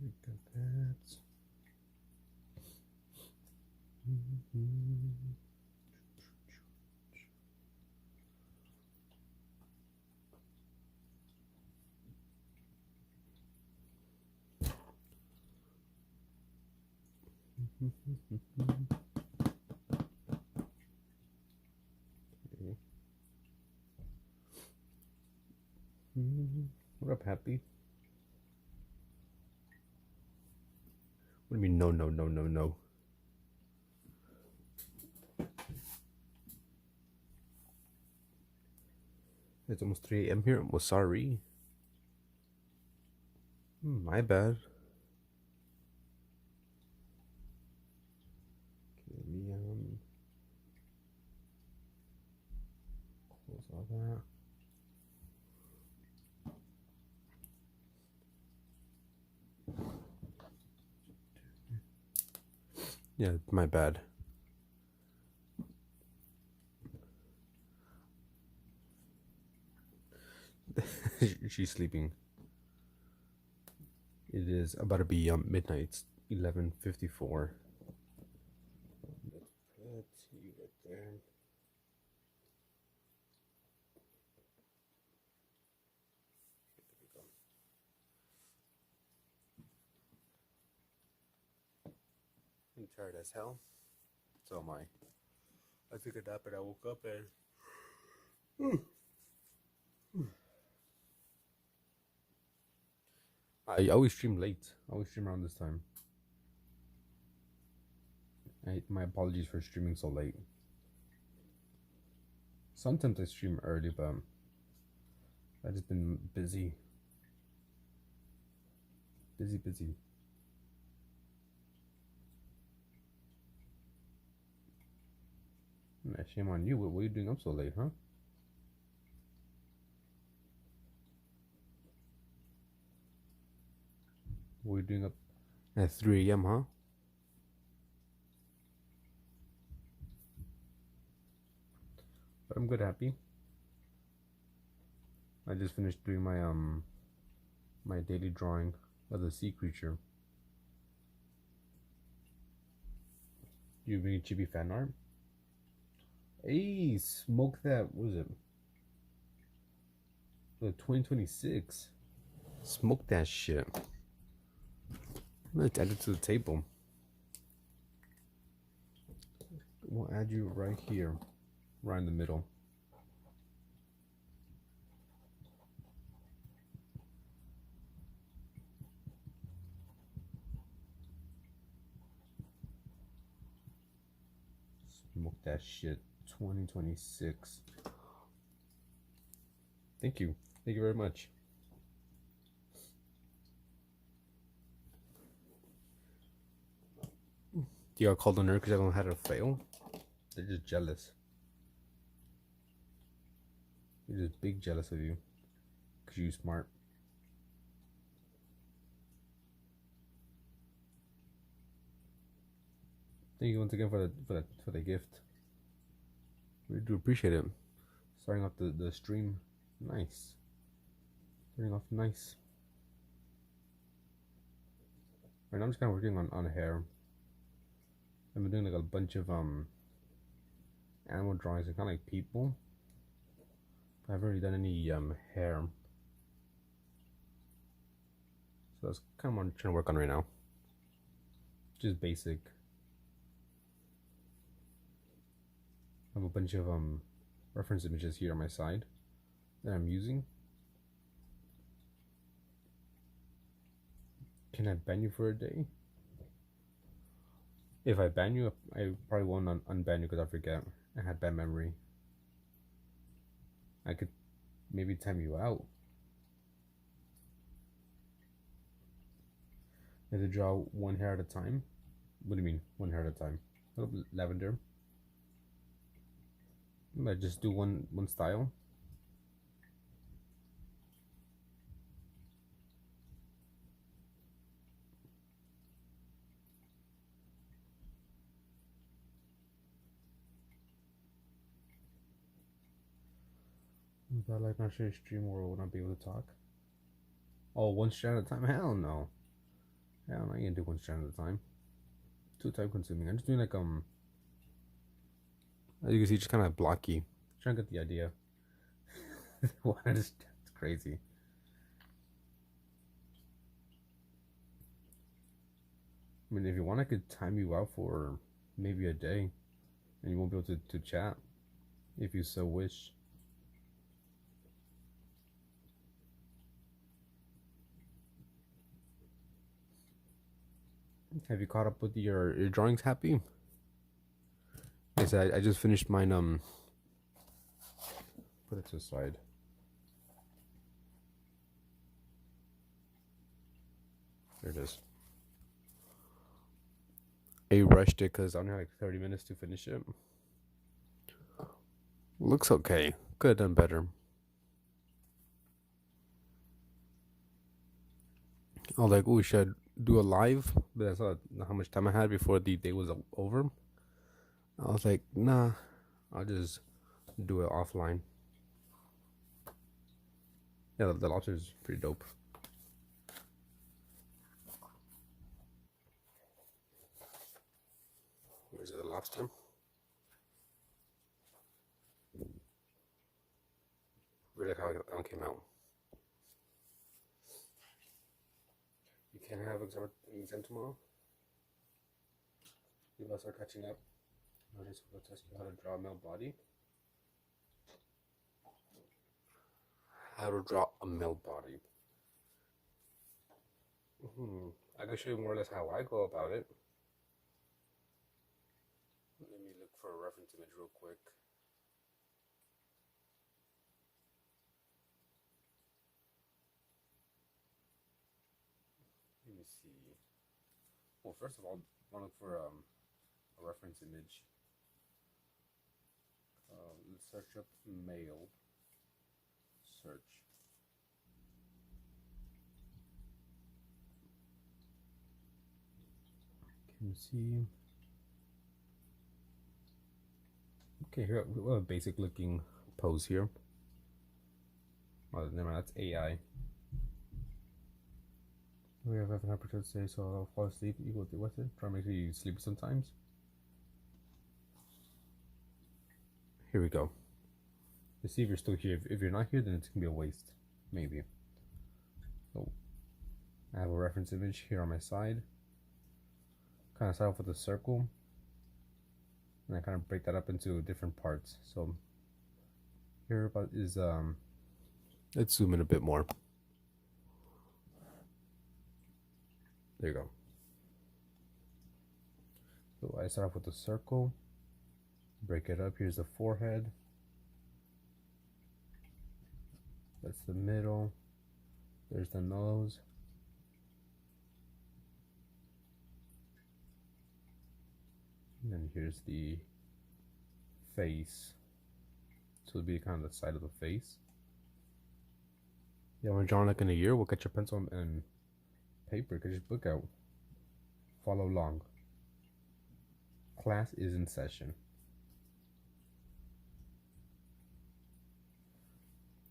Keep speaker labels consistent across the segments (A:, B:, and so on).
A: We got that. Mm-hmm. Okay. What up, Happy? What do you mean, no, no, no, no, no? It's almost 3 a.m. here. Well, sorry. My bad. Okay, let me close all that. Yeah, my bad. She's sleeping. It is about to be midnight. It's 11:54. Let's put you right there. There we go. I'm tired as hell. So am I. I took a nap and I woke up and I always stream late. I always stream around this time. My apologies for streaming so late. Sometimes I stream early, but I've just been busy. Busy. Shame on you. What are you doing up so late, huh? What are you doing up at 3 a.m., huh? But I'm good, Happy. I just finished doing my daily drawing of the sea creature. You bring chibi fan art? Hey, smoke that. What is it? The 2026. Smoke that shit. Let's add it to the table. We'll add you right here, right in the middle. Smoke that shit. 2026. Thank you. Thank you very much. You got called a nerd because everyone had to fail? They're just jealous. They're just big jealous of you. Because you're smart. Thank you once again for the gift. We do appreciate it. Starting off the stream. Nice. Starting off nice. Right now I'm just kind of working on hair. I've been doing like a bunch of animal drawings and kind of like people. I haven't really done any hair. So that's kind of what I'm trying to work on right now. Just basic. I have a bunch of reference images here on my side that I'm using. Can I ban you for a day? If I ban you, I probably won't unban you because I forget. I had bad memory. I could maybe time you out. I have to draw one hair at a time. What do you mean, one hair at a time? Oh, lavender. I just do one style. Is that like not sure stream or will not be able to talk? Oh, one shot at a time? Hell no. I don't know, I can do one strand at a time. Too time consuming. I'm just doing like as you can see, just kind of blocky. Trying to get the idea. It's crazy. I mean, if you want, I could time you out for maybe a day, and you won't be able to chat, if you so wish. Have you caught up with your drawings? Happy? I said I just finished mine. Put it to the side. There it is. I rushed it because I only had like 30 minutes to finish it. Looks okay. Could have done better. I was like, oh, should I do a live? But I saw how much time I had before the day was over. I was like, nah, I'll just do it offline. Yeah, the lobster is pretty dope. Where's the lobster? Really like how it came out. You can't have exam tomorrow? You must start catching up. Notice we'll test you how to draw a male body. How to draw a male body. I can show you more or less how I go about it. Let me look for a reference image real quick. Let me see. Well, first of all, I want to look for a reference image. Let's search up male. Search. Can you see? Okay, here we have a basic looking pose here. Oh, never mind, that's AI. We have an opportunity to say, so I'll fall asleep equal to what's it? Try to make you sleepy sometimes. Here we go. Let's see if you're still here. If you're not here, then it's gonna be a waste. Maybe. So I have a reference image here on my side. Kind of start off with a circle. And I kind of break that up into different parts. So here is let's zoom in a bit more. There you go. So I start off with a circle, break it up. Here's the forehead. That's the middle. There's the nose. And then here's the face. So it'll be kind of the side of the face. Yeah, when we're drawing like in a year, we'll get your pencil and paper. Get your book out. Follow along. Class is in session.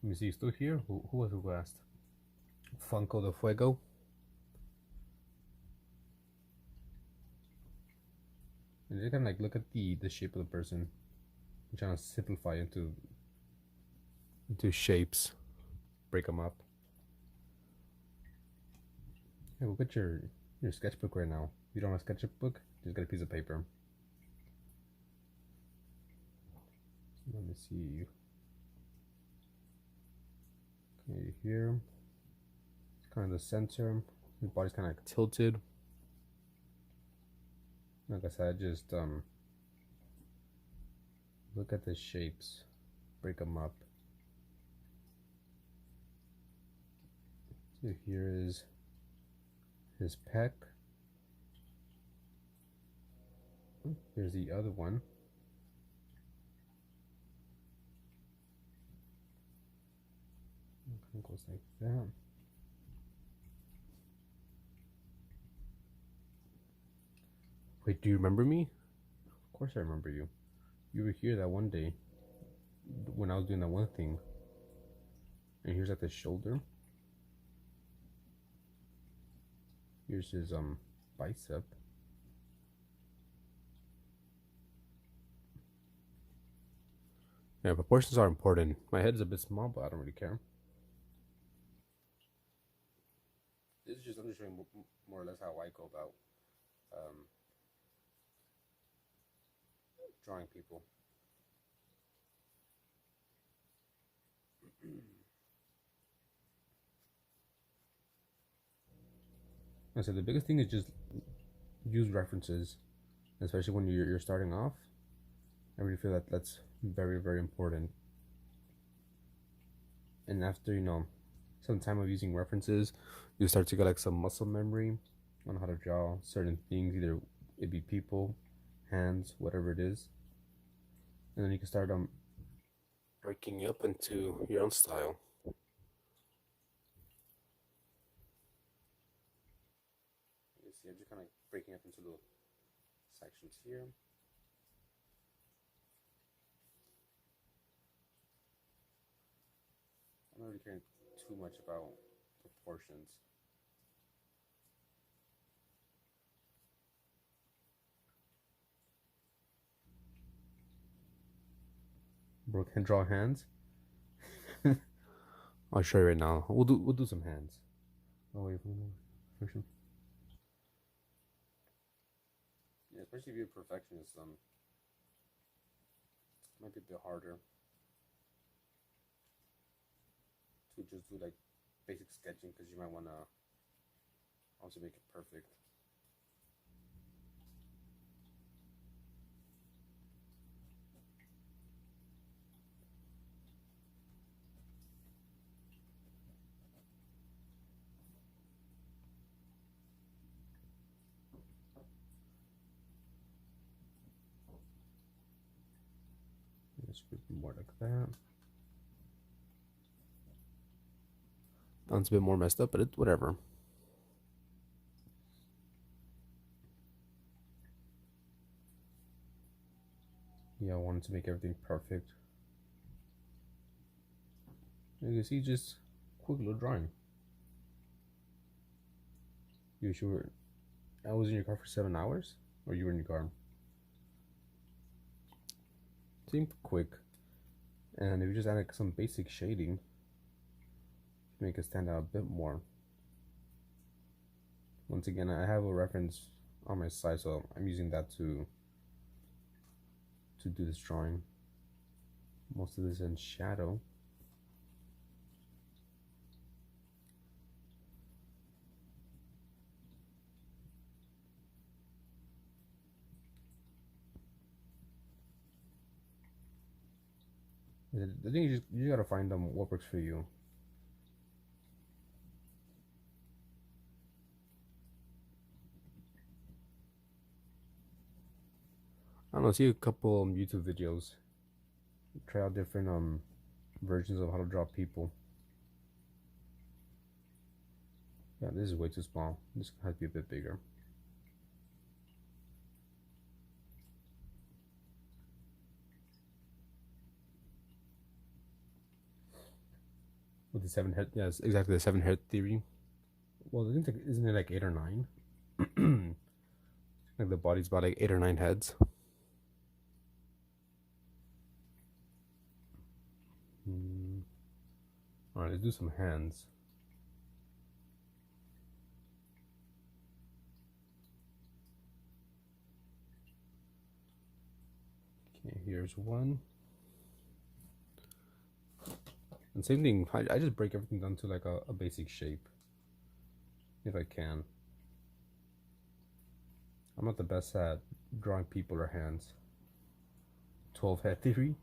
A: Let me see, you still here? Who was who asked? Funko de Fuego. And you can like look at the shape of the person. I'm trying to simplify into shapes. Break them up. Hey, look at your sketchbook right now. If you don't have a sketchbook, just get a piece of paper. Let me see. Okay, here. It's kind of the center. His body's kind of tilted. Like I said, just look at the shapes, break them up. So here is his pec. Here's the other one. It goes like that. Wait, do you remember me? Of course I remember you. You were here that one day when I was doing that one thing. And here's at the shoulder. Here's his bicep. Yeah, proportions are important. My head is a bit small, but I don't really care. This is just, I'm just showing more or less how I go about drawing people. I said the biggest thing is just use references, especially when you're starting off. I really feel that that's very, very important. And after, you know, some time of using references, you start to get like some muscle memory on how to draw certain things, either it be people, hands, whatever it is. And then you can start breaking up into your own style. You see, I'm just kind of breaking up into little sections here. I'm not really caring too much about proportions. Bro, can draw hands. I'll show you right now. We'll do some hands. Oh wait, function. Yeah, especially if you're a perfectionist, might be a bit harder to just do like basic sketching because you might want to also make it perfect. Just more like that. Sounds a bit more messed up, but it's whatever. Yeah, I wanted to make everything perfect. As you can see, just quick little drawing. You sure I was in your car for 7 hours? Or you were in your car? Seemed quick. And if you just add like some basic shading, make it stand out a bit more. Once again, I have a reference on my side, so I'm using that to do this drawing. Most of this in shadow. The thing is, you gotta find what works for you. I don't know, see a couple YouTube videos. Try out different versions of how to draw people. Yeah, this is way too small. This has to be a bit bigger. With the 7 head, yes, exactly the 7 head theory. Well, isn't it like 8 or 9? Like the body's about like 8 or 9 heads. Alright, let's do some hands. Okay, here's one. And same thing, I just break everything down to like a basic shape. If I can. I'm not the best at drawing people or hands. 12 head theory.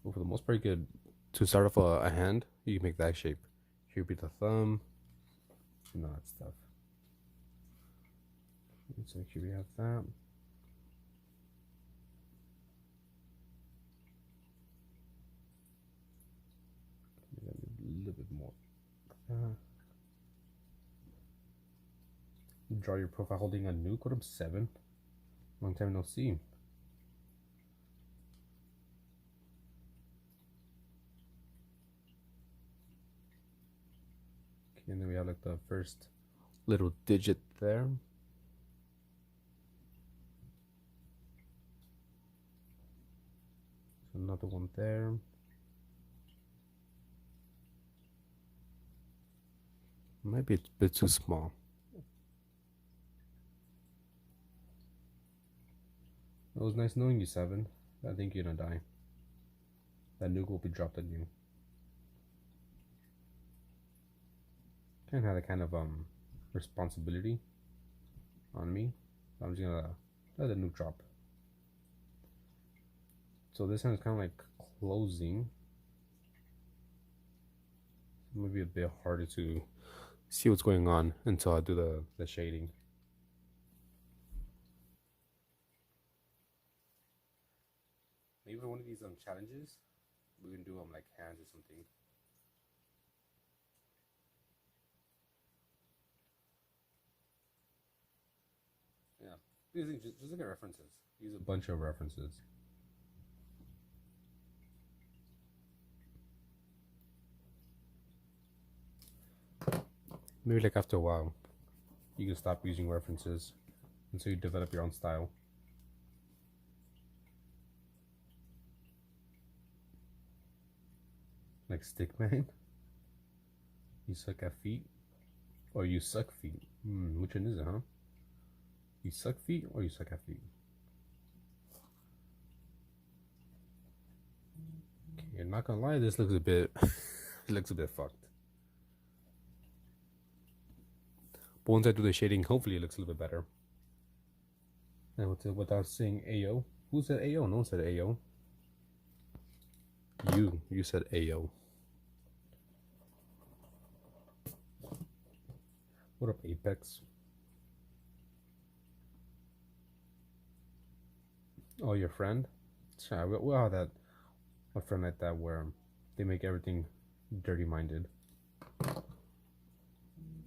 A: But for the most part, you could, to start off a hand, you can make that shape. Here would be the thumb, and all that stuff. So here we have that. A little bit more. Draw your profile holding a nuke. What up, 7? Long time no see. and then we have like the first little digit there. So another one there. Maybe it's a bit too small. It was nice knowing you, Seven. I think you're gonna die. That nuke will be dropped on you. Can't have that kind of responsibility on me. I'm just gonna let the nuke drop. So this one is kind of like closing. Maybe a bit harder to see what's going on until I do the shading. Maybe one of these challenges, we can do like hands or something. Yeah, just look at references. Use a bunch of references. Maybe like after a while, you can stop using references until you develop your own style. Like Stickman. You suck at feet, or you suck feet. Which one is it, huh? You suck feet, or you suck at feet? Okay, I'm not gonna lie, this looks a bit, it looks a bit fucked. But once I do the shading, hopefully it looks a little bit better. And without saying Ayo, who said Ayo? No one said Ayo. You said Ayo. What up, Apex? Oh, your friend? Sorry, we'll have that. A friend like that where they make everything dirty-minded.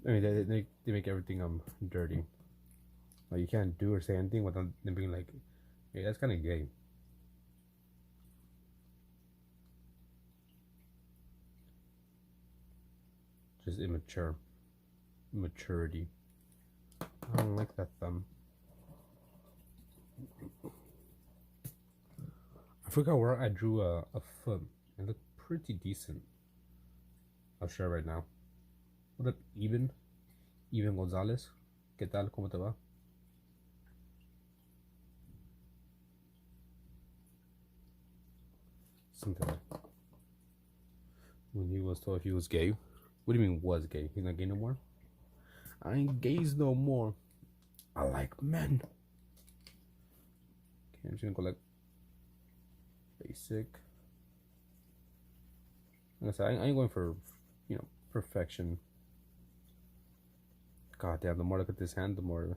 A: I mean, they make everything dirty. Like you can't do or say anything without them being like, "Hey, that's kind of gay." Just immaturity. I don't like that thumb. I forgot where I drew a foot. It looked pretty decent. I'll share right now. What up, Even Gonzalez? ¿Qué tal? ¿Cómo te va? Something like that. When he was told he was gay. What do you mean was gay? He's not gay no more? I ain't gays no more. I like men. Okay, I'm just gonna go like basic. Like I said, I ain't going for, perfection. God damn, the more I look at this hand, the more,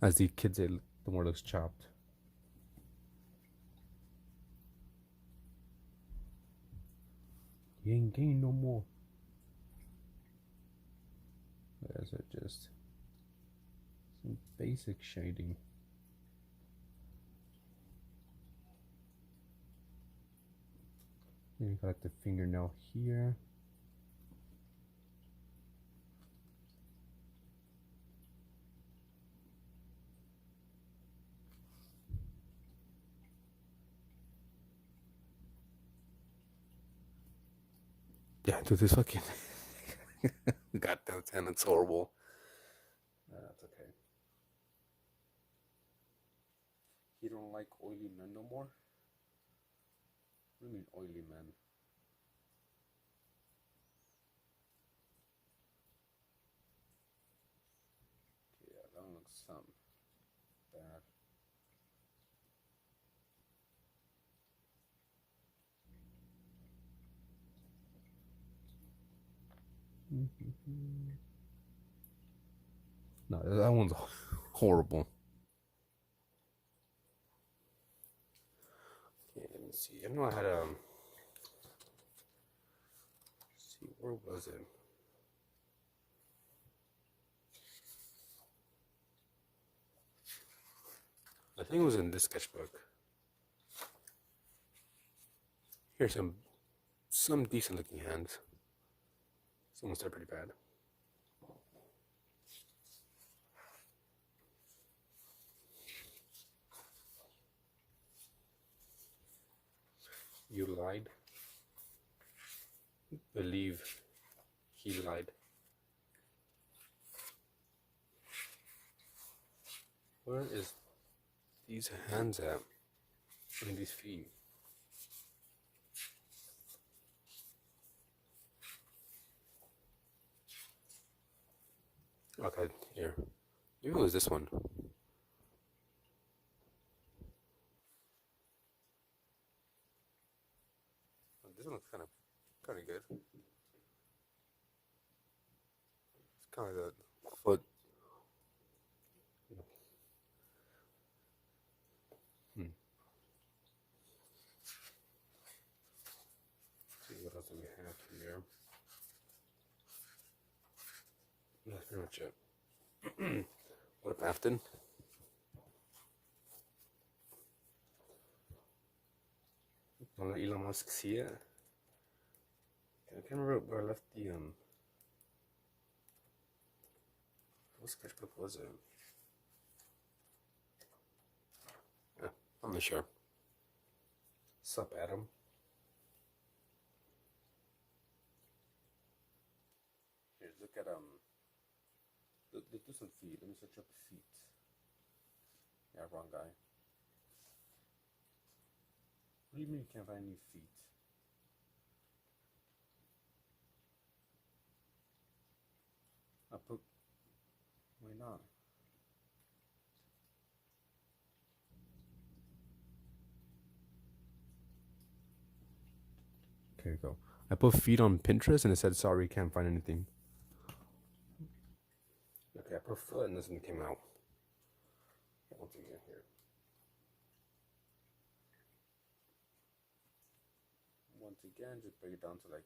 A: as the kids say, the more it looks chopped. You ain't gay no more. There's just some basic shading. Then you got the fingernail here. Yeah, dude, this fucking goddamn tenant's horrible. That's okay. You don't like oily men no more? What do you mean oily men? Yeah, that one looks bad. No, that one's horrible. Okay, let me see. I know I had see, where was it? I think it was in this sketchbook. Here's some decent looking hands. Someone said pretty bad. You lied. Believe he lied. Where is these hands at? And these feet? Okay, here. Maybe it was this one. This one looks kind of good. It's kind of like the foot. See what else do we have here? That's pretty much it. What up, Afton? Don't let Elon Musk see it. I can't remember where I left the what sketchbook was it? Yeah, I'm not sure. Sup, Adam? Here, look at let's do some feet. Let me search up feet. Yeah, wrong guy. What do you mean you can't find any feet? I put. Why not? Here you go. I put feet on Pinterest and it said sorry, can't find anything. Okay, I put foot and this one came out. Once again here. Once again, just break it down to like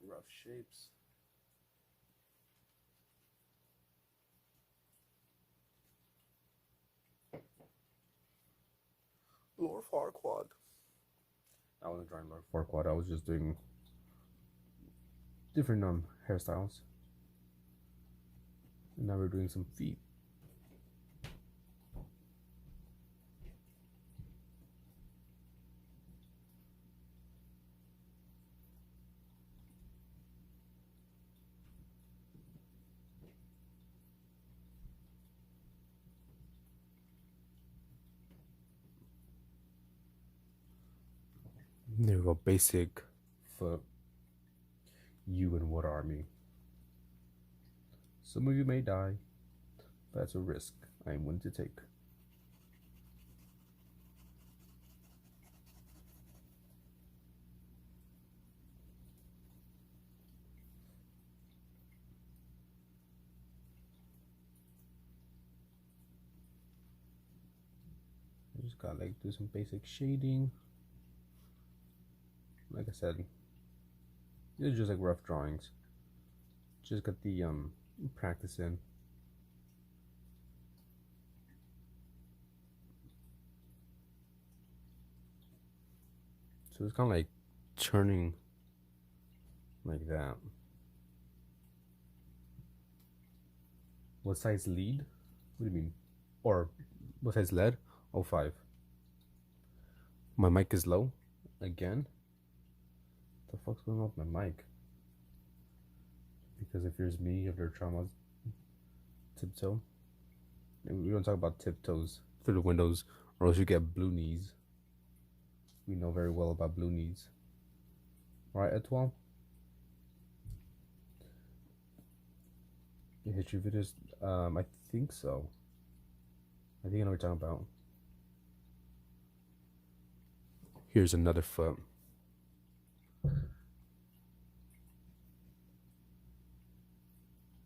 A: rough shapes. Lord Farquaad. I wasn't drawing Lord Farquaad. I was just doing different hairstyles. And now we're doing some feet. There we go. Basic foot. You and what army? Some of you may die. That's a risk I am willing to take. I just gotta like do some basic shading. Like I said, these are just like rough drawings. Just got the practice in. So it's kind of like turning like that. What size lead? What do you mean? Or what size lead? 05. My mic is low again. What the fuck's going on with my mic? Because if there's me, if there are traumas, tiptoe. We don't talk about tiptoes through the windows, or else you get blue knees. We know very well about blue knees. Right, Etoile? History videos? I think so. I think I know what you're talking about. Here's another foot.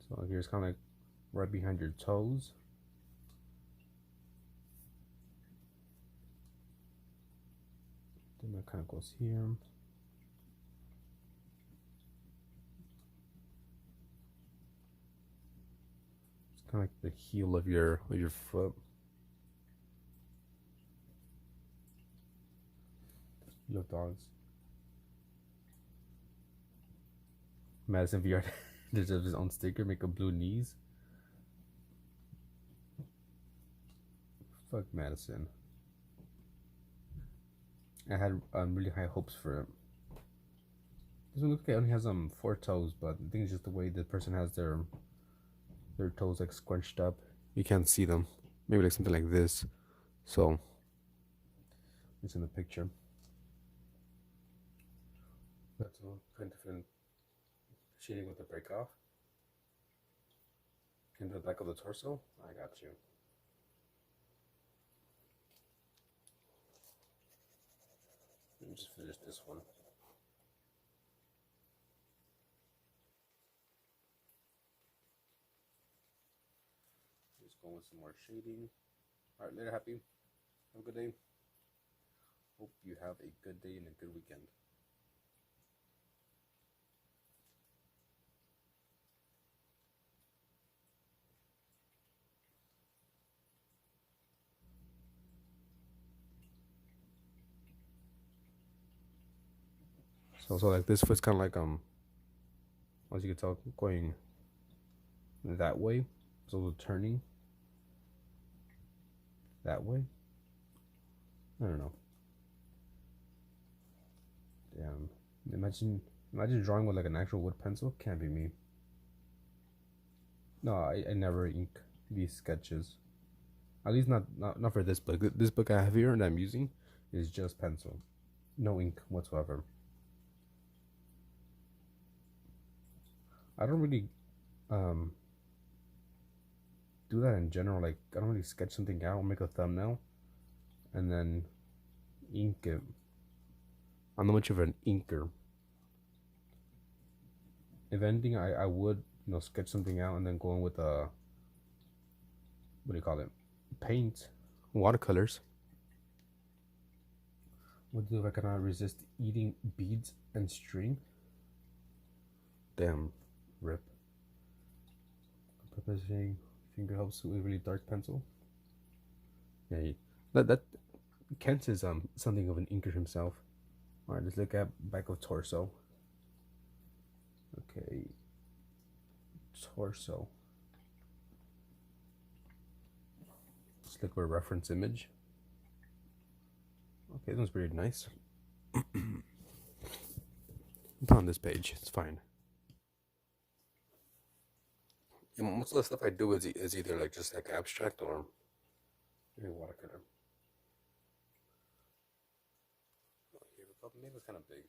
A: So here's kind of like right behind your toes. Then that kind of goes here. It's kind of like the heel of your foot. You love dogs. Madison VR deserves his own sticker. Make a blue knees. Fuck Madison. I had really high hopes for it. This one looks like it only has 4 toes, but I think it's just the way the person has their toes like scrunched up. You can't see them. Maybe like something like this. So it's in the picture. That's a kind of different shading with the break off. Into the back of the torso. I got you. Let me just finish this one. Just going with some more shading. Alright, later, happy. Have a good day. Hope you have a good day and a good weekend. So like this foot's kind of like as you can tell, going that way. So turning that way. I don't know. Damn. Imagine drawing with like an actual wood pencil. Can't be me. No, I never ink these sketches. At least not for this book. This book I have here and I'm using is just pencil. No ink whatsoever. I don't really do that in general. Like I don't really sketch something out, make a thumbnail, and then ink it. I'm not much of an inker. If anything, I would sketch something out and then go in with a what do you call it? Paint, watercolors. What do if I cannot resist eating beads and string? Damn, rip. Purposing finger helps with really dark pencil. Yeah, that Kent is something of an inker himself. All right, let's look at back of torso. Okay, torso. Let's look for a reference image. Okay, this one's pretty nice. It's on this page. It's fine. And most of the stuff I do is either like just like abstract or maybe watercolor. Oh, here we go. Maybe it's kind of big.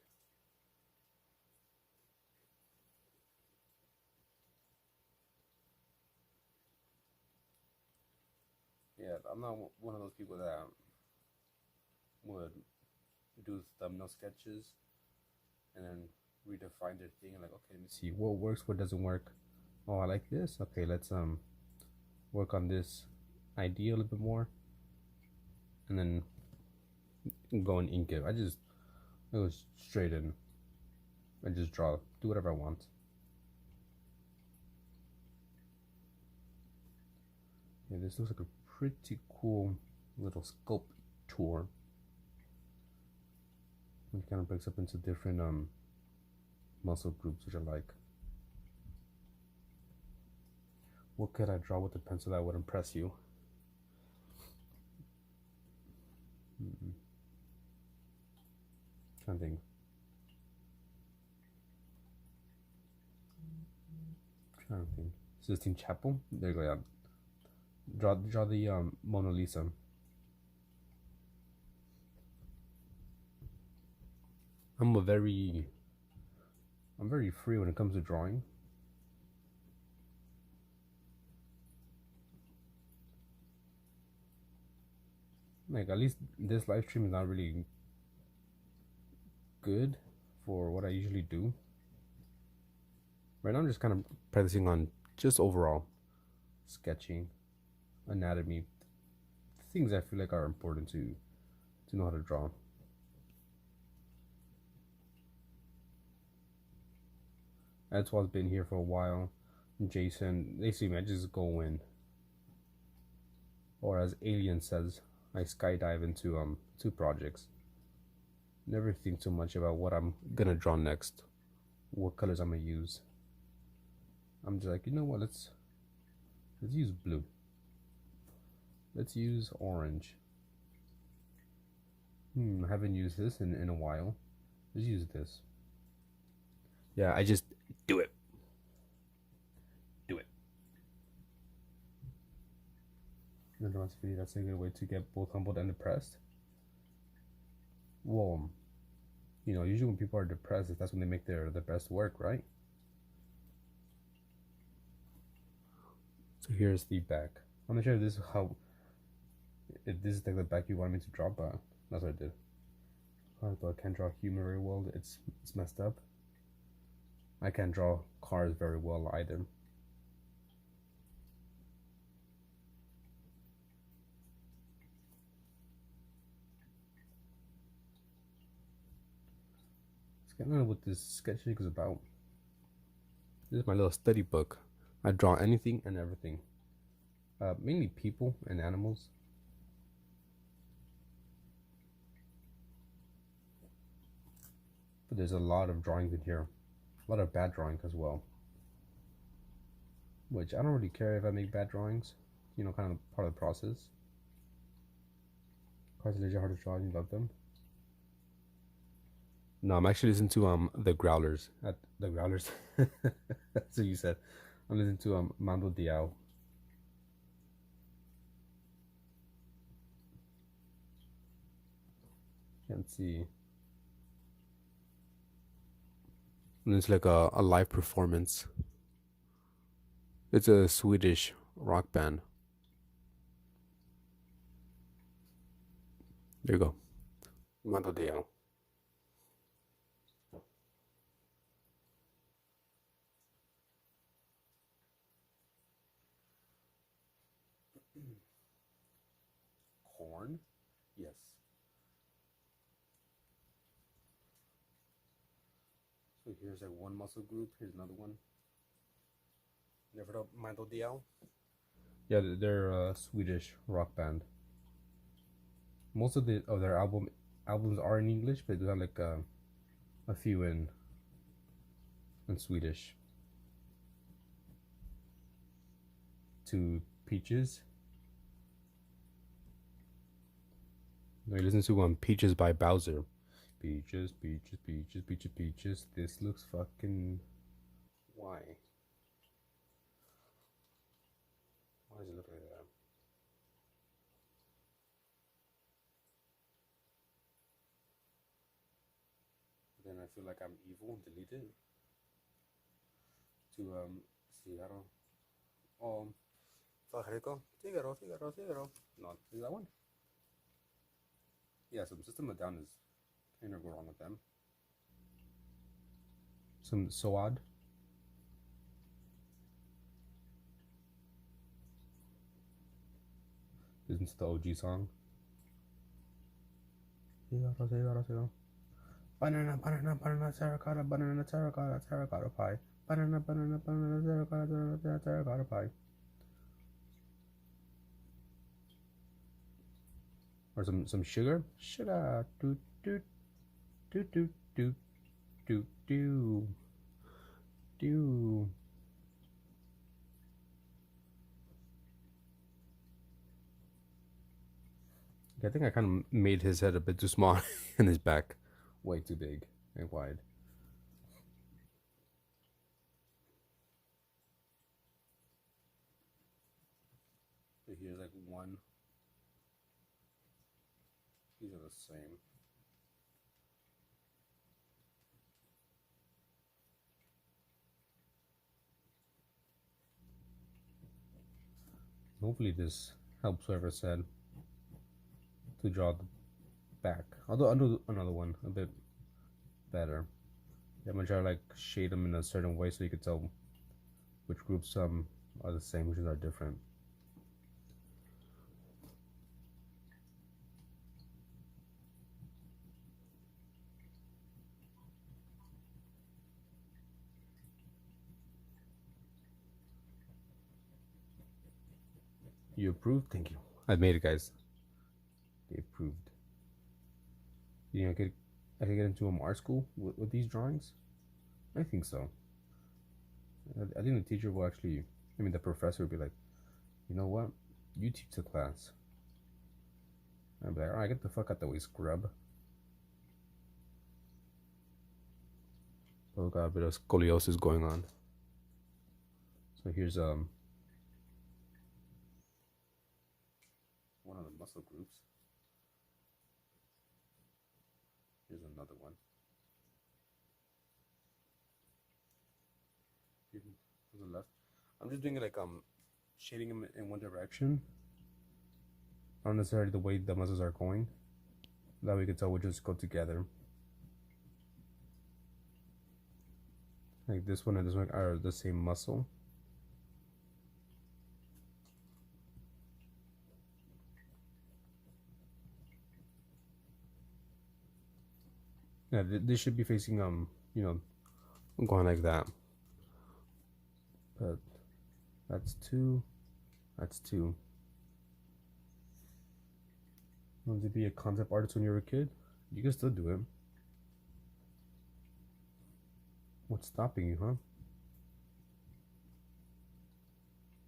A: Yeah, I'm not one of those people that would do thumbnail sketches and then redefine their thing and like, okay, let me see what works, what doesn't work. Oh, I like this. Okay, let's work on this idea a little bit more, and then go and ink it. I go straight in. I just draw, do whatever I want. Yeah, this looks like a pretty cool little sculpture. It kind of breaks up into different muscle groups, which I like. What could I draw with a pencil that would impress you? Trying to think. Sistine Chapel. There you go. Yeah. Draw the Mona Lisa. I'm very free when it comes to drawing. Like at least this live stream is not really good for what I usually do. Right now I'm just kind of practicing on just overall sketching, anatomy, things I feel like are important to know how to draw. That's why I've been here for a while. Jason, they see me, I just go in. Or as Alien says, I skydive into 2 projects. Never think too much about what I'm gonna draw next, what colors I'm gonna use. I'm just like, you know what? Let's use blue. Let's use orange. I haven't used this in a while. Let's use this. Yeah, I just do it. Do it. That's a good way to get both humbled and depressed. Well, usually when people are depressed, that's when they make their best work, right? So here's the back. I'm not sure if this is if this is like the back you want me to draw, but that's what I did. But I can't draw human very well. It's messed up. I can't draw cars very well either. It's kind of what this sketching is about. This is my little study book. I draw anything and everything. Mainly people and animals. But there's a lot of drawings in here. A lot of bad drawings as well. Which I don't really care if I make bad drawings. Kind of part of the process. Cards are legit hard to draw and you love them. No, I'm actually listening to the Growlers. The Growlers. That's what you said. I'm listening to Mando Diao. Can't see. And it's like a live performance. It's a Swedish rock band. There you go. Mando Diao. Corn? Yes. So here's like one muscle group. Here's another one. Never heard of Mando Diao? Yeah, they're a Swedish rock band. Most of their albums are in English, but they have like a few in Swedish. To Peaches. I listen to Peaches by Bowser. Peaches, peaches, peaches, peaches, peaches. This looks fucking. Why? Why does it look like that? Then I feel like I'm evil and delete it. To Figaro. Federico. Figaro, Figaro, Figaro. No, is that one? Yeah, so System of Down is. Can't go wrong with them. Some Soad. Listen to the OG song. Banana, banana, banana, terracotta, banana, terracotta, terracotta pie. Banana, banana, banana, terracotta, terracotta pie. Or some sugar. Sugar. Do do do do do do do do. I think I kind of made his head a bit too small and his back way too big and wide. So here's like one. These are the same. Hopefully this helps whoever said to draw the back. Although I'll do another one a bit better. I'm gonna try to like shade them in a certain way so you can tell which groups are the same, which are different. You approved? Thank you. I made it, guys. They approved. I could get into art school with these drawings? I think so. I think the teacher will actually, I mean, the professor will be like, you know what? You teach the class. I'd be like, all right, get the fuck out the way, scrub. Oh, got a bit of scoliosis going on. So here's one of the muscle groups. Here's another one. To the left. I'm just doing it like shading them in one direction. Not necessarily the way the muscles are going. That way you can tell we just go together. Like this one and this one are the same muscle. Yeah, they should be facing you know, going like that. But that's two. That's two. Want to be a concept artist when you were a kid? You can still do it. What's stopping you, huh?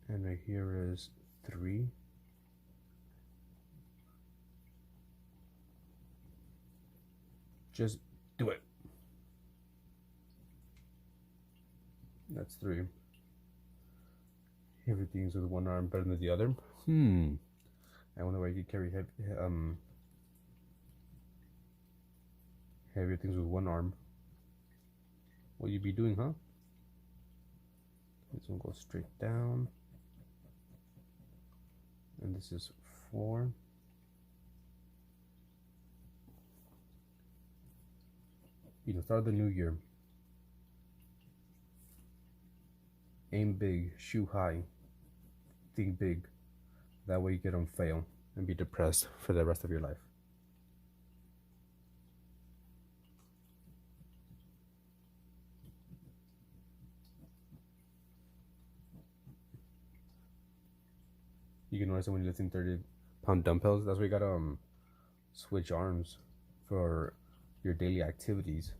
A: And right here is 3. Just do it. That's 3. Everything's with one arm better than the other. I wonder why you could carry heavier things with one arm. What you be doing, huh? This one goes straight down. And this is 4. You know, start the new year. Aim big, shoot high, think big. That way you don't fail and be depressed for the rest of your life. You can notice that when you're lifting 30-pound dumbbells, that's why you gotta switch arms for your daily activities.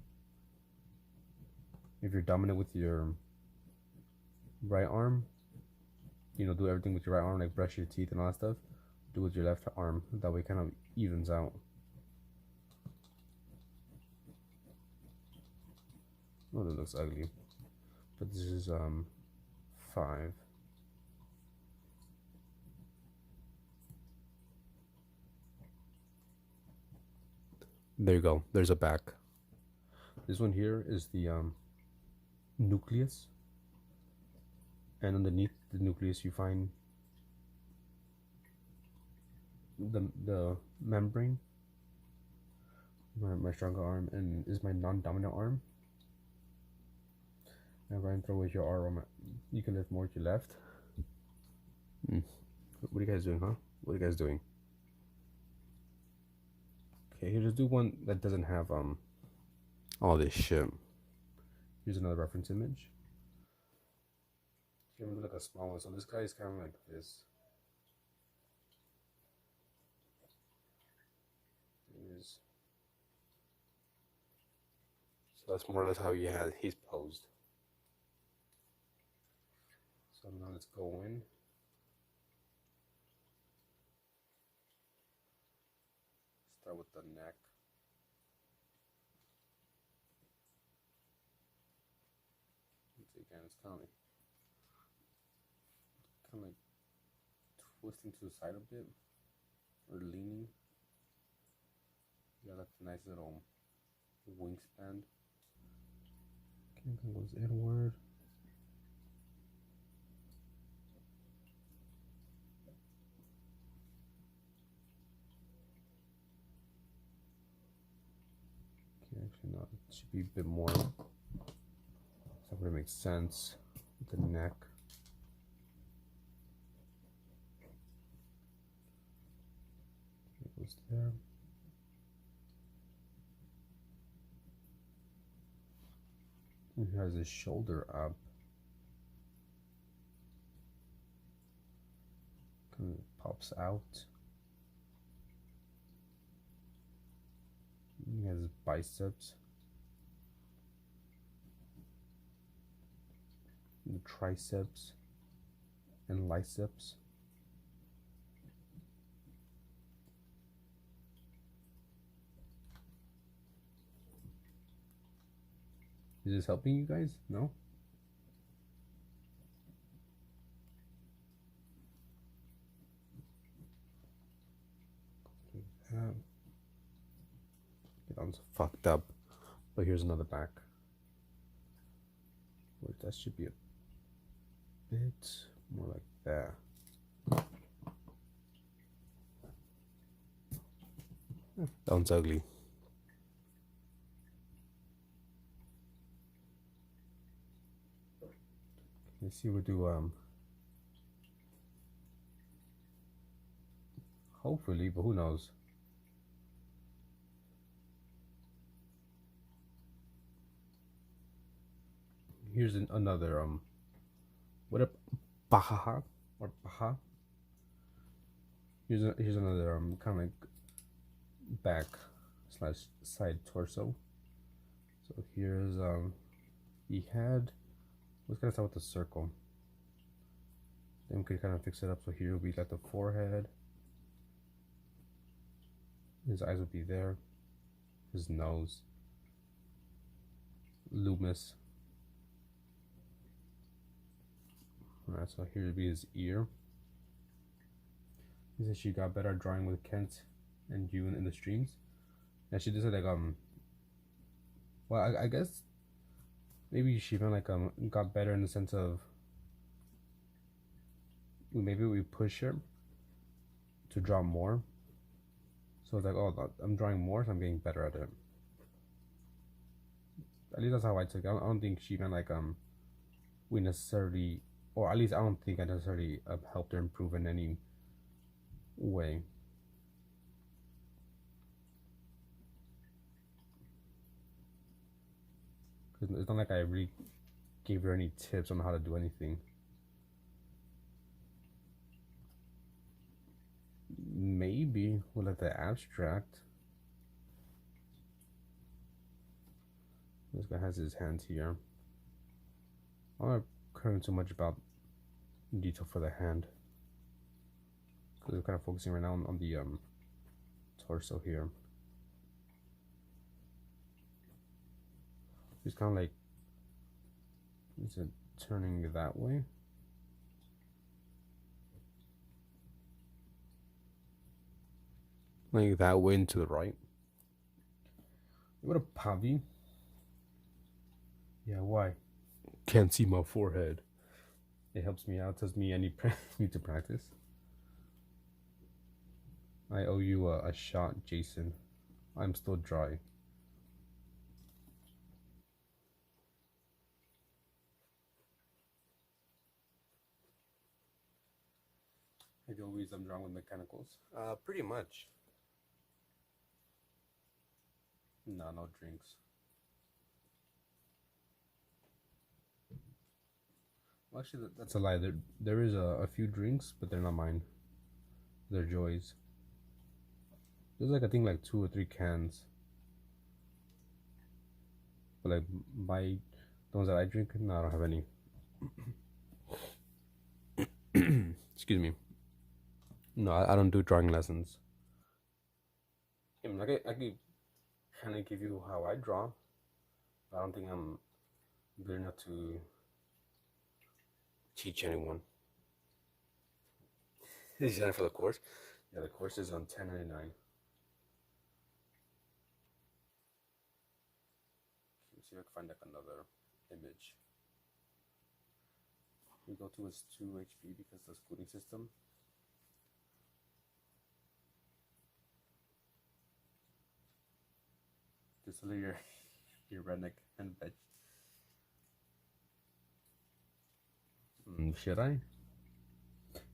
A: If you're dominant with your right arm, you know, do everything with your right arm, like brush your teeth and all that stuff. Do with your left arm. That way it kind of evens out. Oh, that looks ugly. But this is 5. There you go. There's a back. This one here is the nucleus. And underneath the nucleus you find the membrane. My stronger arm and is my non-dominant arm. And go and throw with your arm. You can lift more to your left. What are you guys doing, huh? What are you guys doing? Okay, here, just do one that doesn't have all this shit. Here's another reference image. Here, I'm gonna look a small one. So this guy is kind of like this. So that's more or less how he's posed. So now let's go in. Start with the neck. Again, it's kind of like twisting to the side a bit, or leaning. You got that nice little wingspan. Okay, that goes inward. Okay, actually no, it should be a bit more. That would make sense with the neck. It goes there. He has his shoulder up. Kind of pops out. He has his biceps. the triceps and biceps. Is this helping you guys? No? It sounds fucked up. But here's another back. Wait, that should be a bit more like that. That one's ugly. Let's see, we'll do hopefully, but who knows. Here's another what a paha or paha. Here's another kind of like back slash side torso. So here's the head. Let's kind of start with the circle. Then we can kind of fix it up. So here we got the forehead. His eyes would be there. His nose. Loomis. Alright, so here would be his ear. He said she got better at drawing with Kent and you in the streams. And she just said like well I guess maybe she meant like got better in the sense of maybe we push her to draw more. So it's like, oh, I'm drawing more, so I'm getting better at it. At least that's how I took it. I don't think she meant like we necessarily, or at least I don't think I necessarily helped her improve in any way. Because it's not like I really gave her any tips on how to do anything. Maybe with like the abstract. This guy has his hands here. I'm not caring too much about detail for the hand, because we're kind of focusing right now on the torso here. Just kind of like, is it turning that way? Like that way and to the right. What a Pavi. Yeah, why? Can't see my forehead. It helps me out, tells me I need to practice. I owe you a shot, Jason. I'm still dry. Like always, I'm drawing with mechanicals. Pretty much. No, no drinks. Well, actually, that's a lie. There is a few drinks, but they're not mine. They're Joy's. There's like I think like 2 or 3 cans. But like my the ones that I drink, no, I don't have any. Excuse me. No, I don't do drawing lessons. I mean, I could kind of give you how I draw, but I don't think I'm good enough to teach anyone. Is that for the course? Yeah, the course is on $10.99. Let's see if I can find like another image. We go to is 2 HP because the schooling system. Just leave your redneck and veg. Should I?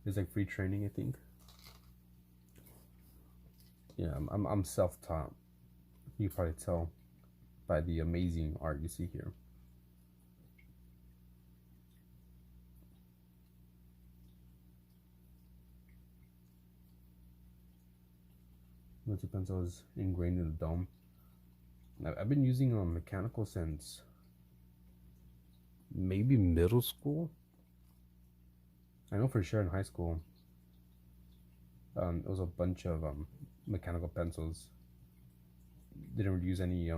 A: It's like free training, I think. Yeah, I'm self-taught. You can probably tell by the amazing art you see here. Multi pencil is ingrained in the dome. I've been using mechanical since maybe middle school. I know for sure in high school, it was a bunch of mechanical pencils. Didn't really use any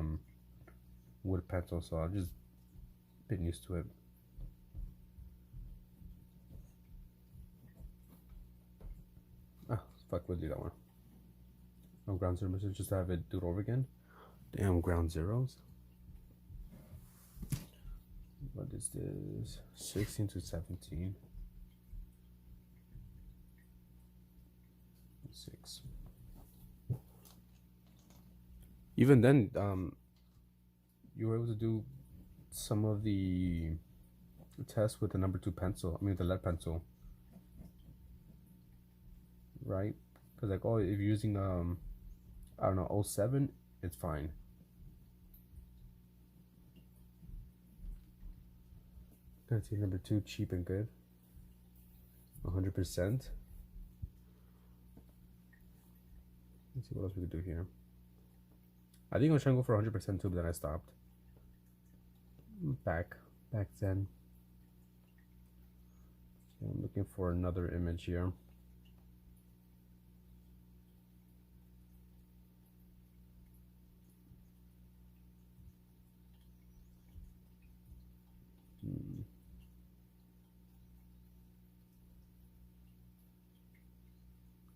A: wood pencils, so I've just been used to it. Ah, fuck, we'll do that one. Oh, ground zero missions, just to have it do it over again. Damn, ground zeros. What is this? 16 to 17. 6. Even then, you were able to do some of the tests with the number 2 pencil. I mean, the lead pencil, right? Because like, oh, if you're using I don't know, 07, it's fine. Let's see, number 2, cheap and good. 100%. Let's see what else we could do here. I think I was trying to go for 100% too, but then I stopped. Back then. So I'm looking for another image here.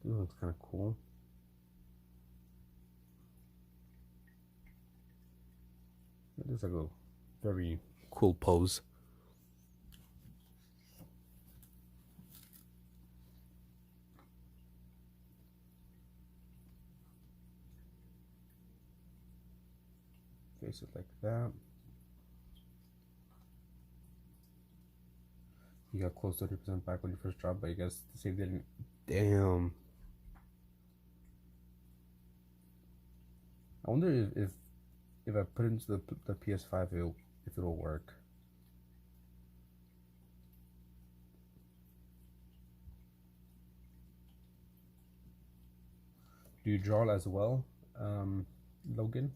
A: This looks kind of cool. It looks like a very cool pose. Face it like that. You got close to 30% back when you first dropped, but you guys saved it. Damn. I wonder if I put it into the PS5, if it'll work. Do you draw as well, Logan?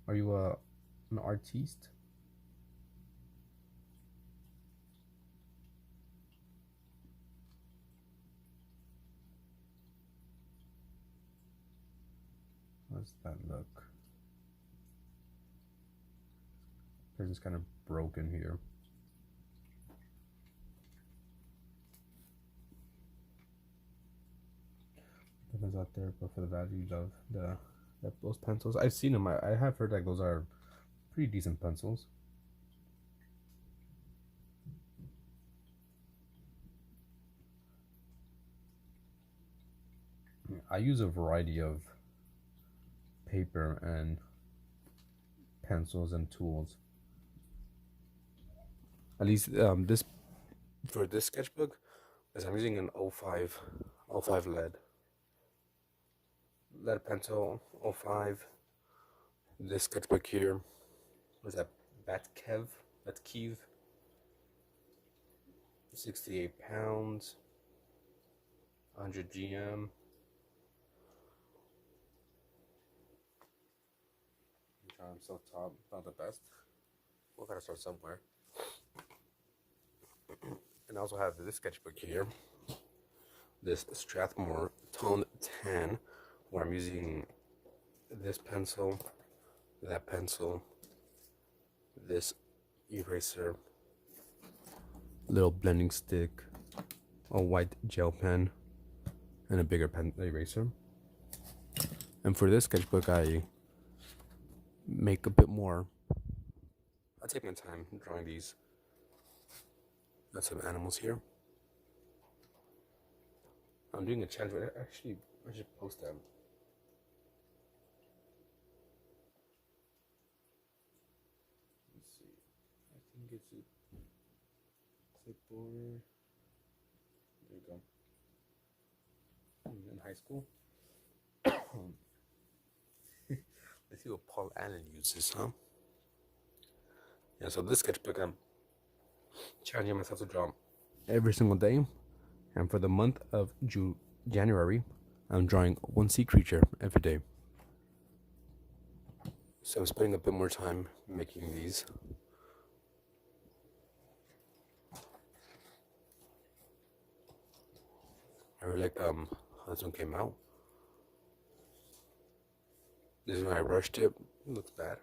A: Are you an artiste? How's that look? It's kind of broken here. Depends out there, but for the values of those pencils, I've seen them. I have heard like those are pretty decent pencils. I use a variety of paper and pencils and tools. At least this for this sketchbook, because I'm using an 05 lead pencil 05. This sketchbook here was that Batkev 68 pounds, 100 GM. I'm self-taught, not the best. We'll gotta start somewhere. And I also have this sketchbook here, this Strathmore Tone 10, where I'm using this pencil, that pencil, this eraser, little blending stick, a white gel pen, and a bigger pen eraser. And for this sketchbook, I make a bit more. I'll take my time drawing these. Got some animals here. I'm doing a challenge, but actually, I should post them. Let's see. I think it's a clipboard. There you go. In high school. Let's see what Paul Allen uses, huh? Yeah, so this sketchbook, I'm challenging myself to draw every single day. And for the month of January, I'm drawing one sea creature every day. So I'm spending a bit more time making these. I really like how this one came out. This is when I rushed it. It looks bad.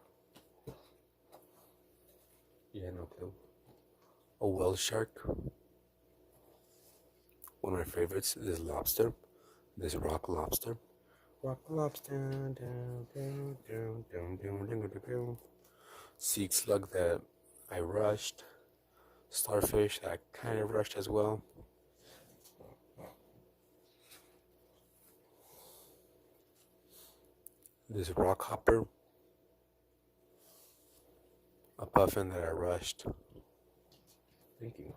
A: Yeah, no clue. A whale shark. One of my favorites. This lobster. This rock lobster. Rock lobster. Down, down, down, down, down, down, down, down. Sea slug that I rushed. Starfish that I kind of rushed as well. This rock hopper. A puffin that I rushed. Thank you.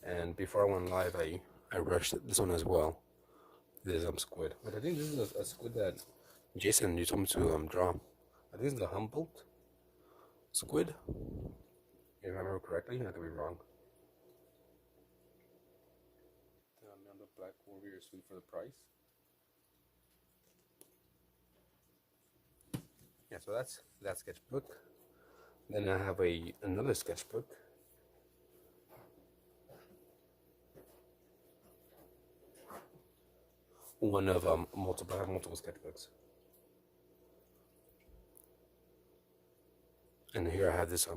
A: And before I went live, I rushed this one as well. This is squid. But I think this is a squid that Jason, you told me to draw. I think this is the Humboldt squid. If I remember correctly, I could be wrong. The Amanda Black Warrior suit for the price. Yeah, so that's that sketchbook. Then I have another sketchbook. One of multiple. I have multiple sketchbooks. And here I have this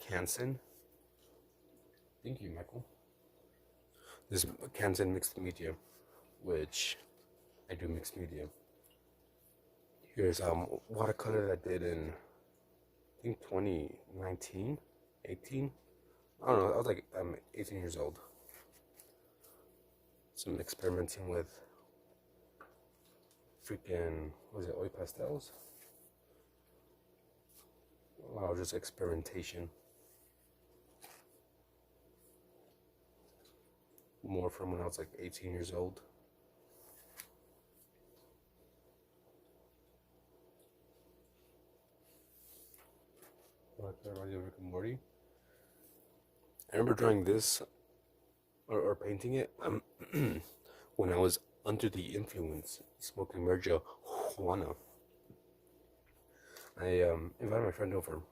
A: Canson. Thank you, Michael. This Canson mixed media, which I do mixed media. Here's watercolor that I did in I think 2019, 18. I don't know. I was like 18 years old. Some experimenting with freaking, what was it, oil pastels? A lot of just experimentation. More from when I was like 18 years old. Rick and Morty. I remember drawing this or painting it when I was under the influence, smoking marijuana. I invited my friend over.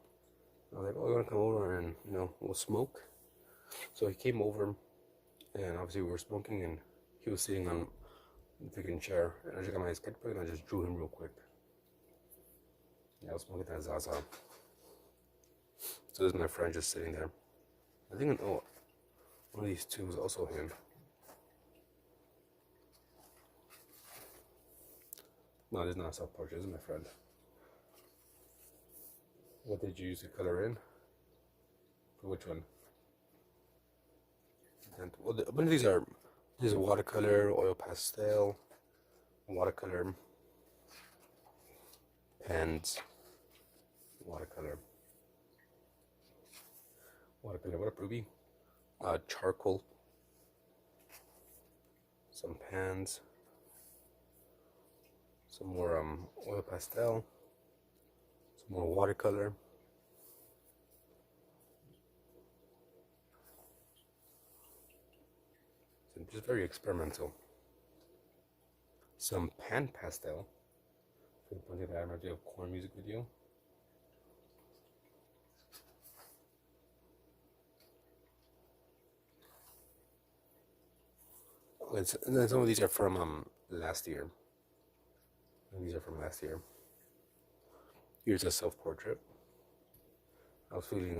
A: I was like, "Oh, you want to come over and we'll smoke?" So he came over, and obviously we were smoking, and he was sitting on the freaking chair, and I just got my sketchbook and I just drew him real quick. Yeah, I was smoking that Zaza. So this is my friend just sitting there. I think one of these two was also him. No, this is not a self-portrait. This is my friend. What did you use to color in? For which one? Well, one of these are watercolor, oil pastel, watercolor, and watercolor. Watercolor, what up, Ruby? Charcoal, some pans, some more oil pastel, some more watercolor. So just very experimental. Some pan pastel. For the project that I remember, a corn music video. And then some of these are from last year. And these are from last year. Here's a self-portrait. I was feeling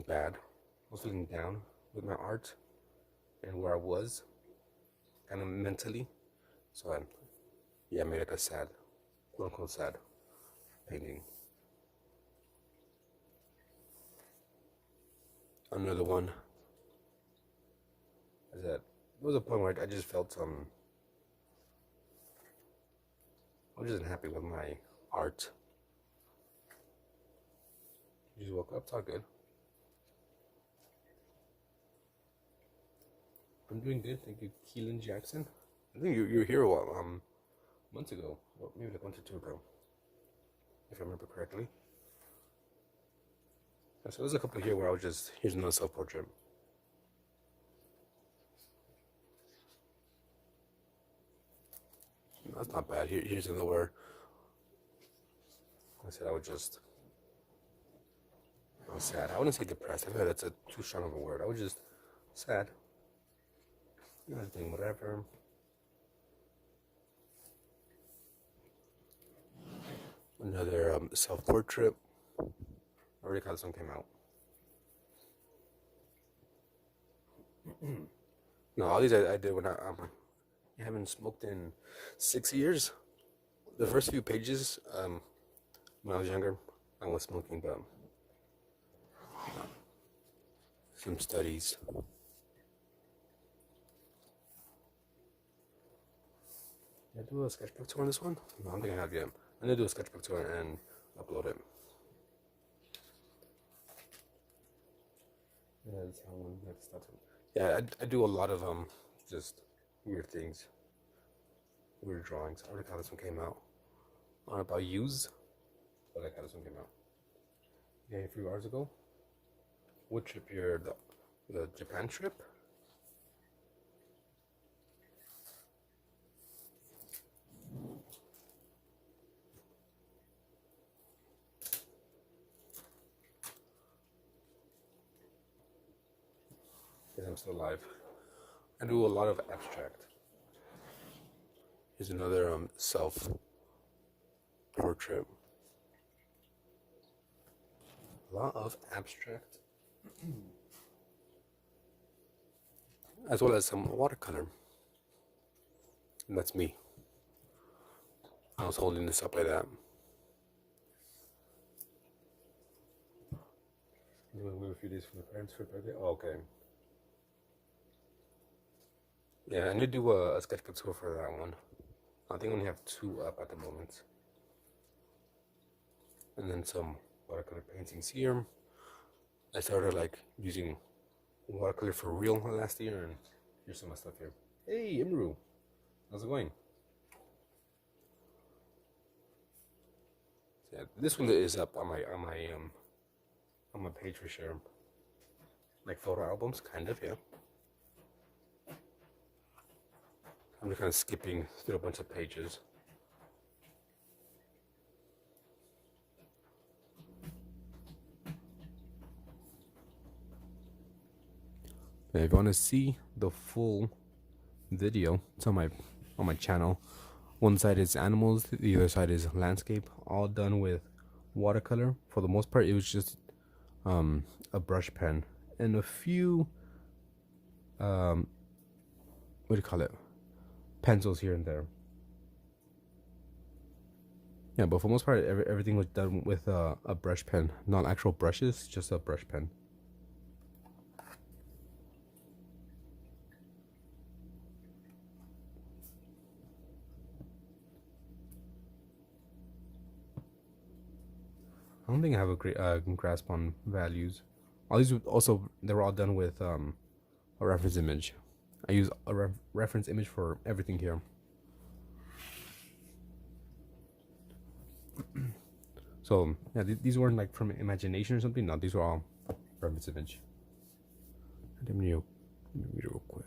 A: bad. I was feeling down with my art and where I was, kind of mentally. So I made like a sad, quote unquote sad painting. Another one is that there was a point where I just felt I wasn't happy with my art. You just woke up, it's all good. I'm doing good, thank you, Keelan Jackson. I think you were here a while, months ago, or maybe like 1 or 2 ago, if I remember correctly. So there's a couple here where I was just, here's another self-portrait. That's not bad. Here's another where I said I was sad. I wouldn't say depressed. I feel like that's too strong of a word. I was just sad. Nothing, whatever. Another self-portrait. I already got this one came out. No, all these I did when I haven't smoked in 6 years. The first few pages, when I was younger, I was smoking, but some studies. Did I do a sketchbook tour on this one? No, I don't think I have yet. I'm gonna do a sketchbook tour and upload it. Yeah, that's how one next stuff. Yeah, I do a lot of just weird things, weird drawings. I already how this one came out. I don't know about yous, but I like how this one came out. Yeah, a few hours ago. What trip you're the Japan trip? Yes, I'm still alive. I do a lot of abstract. Here's another self portrait. A lot of abstract, as well as some watercolor. And that's me. I was holding this up like that. I'm going to wait a few days for the parents' trip. Oh, okay. Yeah, I need to do a sketchbook tour for that one. I think I only have 2 up at the moment. And then some watercolor paintings here. I started like using watercolor for real last year, and here's some of my stuff here. Hey, Imru, how's it going? So yeah, this one is up on my page for sure. Like photo albums, kind of, yeah. I'm just kind of skipping through a bunch of pages. And if you want to see the full video, it's on my channel. One side is animals, the other side is landscape, all done with watercolor. For the most part, it was just a brush pen and a few what do you call it? Pencils here and there. Yeah, but for the most part, everything was done with a brush pen, not actual brushes, just a brush pen. I don't think I have a great grasp on values. All these also, they were all done with a reference image. I use a reference image for everything here. So yeah, these weren't like from imagination or something. No, these were all reference image. Let me read it real quick.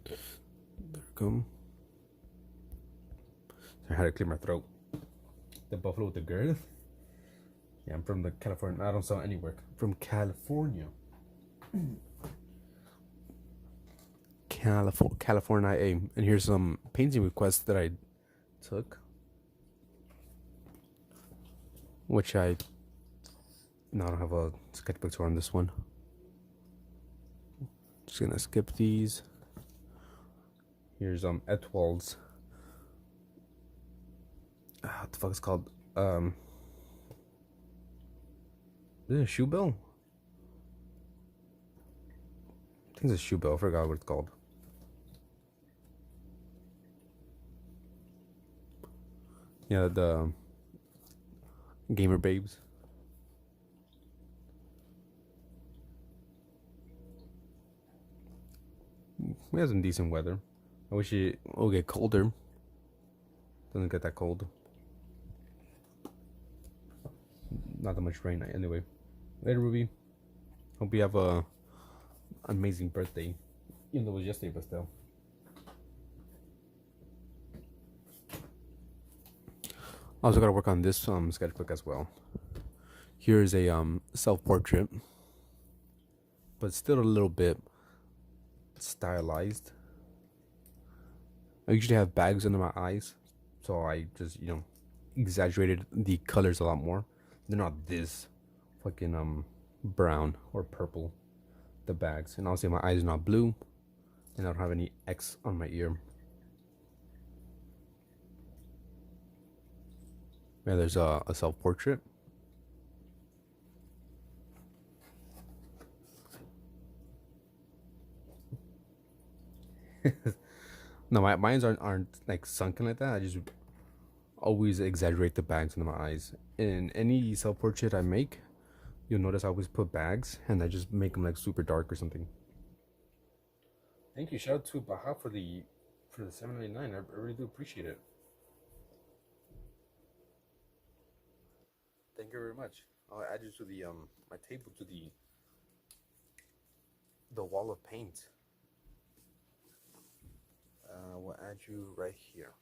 A: There we go. I had to clear my throat. The buffalo with the girth. Yeah, I'm from the California. I don't sell anywhere. From California. California, and here's some painting requests that I took, which I don't have a sketchbook tour on this one. Just gonna skip these. Here's Etwald's. What the fuck is it called? Is it a shoe bill? I think it's a shoe bill. I forgot what it's called. Yeah, the gamer babes. We have some decent weather. I wish it will get colder. Doesn't get that cold. Not that much rain anyway. Later, Ruby. Hope you have a amazing birthday. Even though it was yesterday, but still. I also gotta work on this sketchbook as well. Here is a self-portrait, but still a little bit stylized. I usually have bags under my eyes, so I just exaggerated the colors a lot more. They're not this fucking brown or purple, the bags, and also my eyes are not blue, and I don't have any X on my ear. Yeah, there's a self-portrait. No, mines aren't like sunken like that. I just always exaggerate the bags under my eyes. In any self-portrait I make, you'll notice I always put bags, and I just make them like super dark or something. Thank you. Shout out to Baha for the $7.99. I really do appreciate it. Thank you very much. I'll add you to the my table, to the wall of paint. We'll add you right here.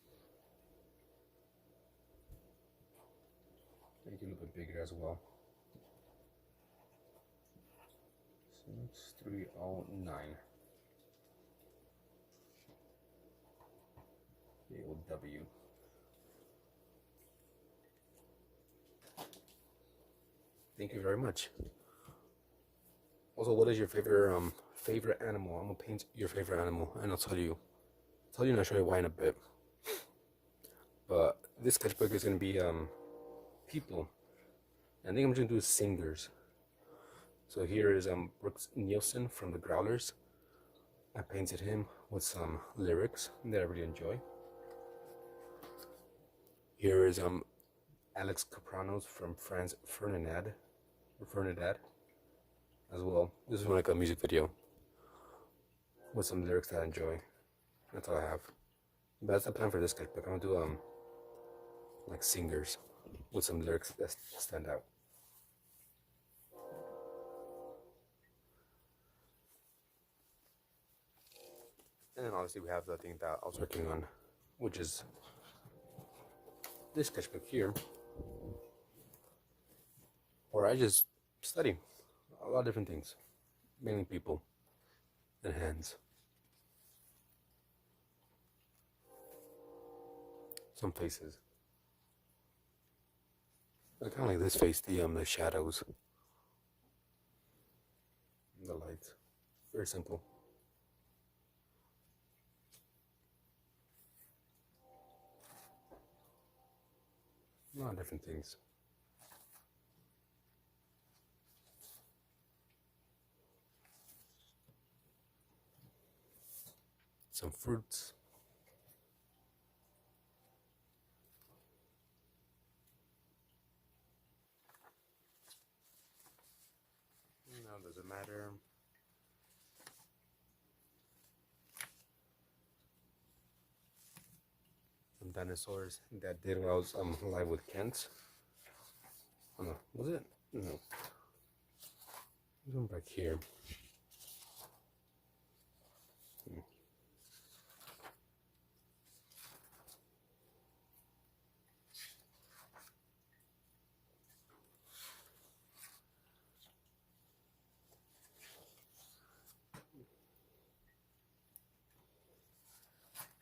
A: Make it a little bit bigger as well. 6309. The old W. Thank you very much. Also, what is your favorite animal? I'm gonna paint your favorite animal, and I'll tell you and I'll show you why in a bit. But this sketchbook is gonna be people. I think I'm just gonna do singers. So here is Brooks Nielsen from the Growlers. I painted him with some lyrics that I really enjoy. Here is Alex Capranos from Franz Ferdinand as well. This is like a music video with some lyrics that I enjoy. That's all I have. But that's the plan for this sketchbook. I'm gonna do like singers with some lyrics that stand out. And then obviously we have the thing that I was working on, which is this sketchbook here, where I just study a lot of different things, mainly people and hands. Some faces. I kind of like this face, the shadows, the lights. Very simple. A lot of different things. Some fruits. No, doesn't matter. Some dinosaurs that did when I was live with Kent. Oh no, was it? No. Going back here.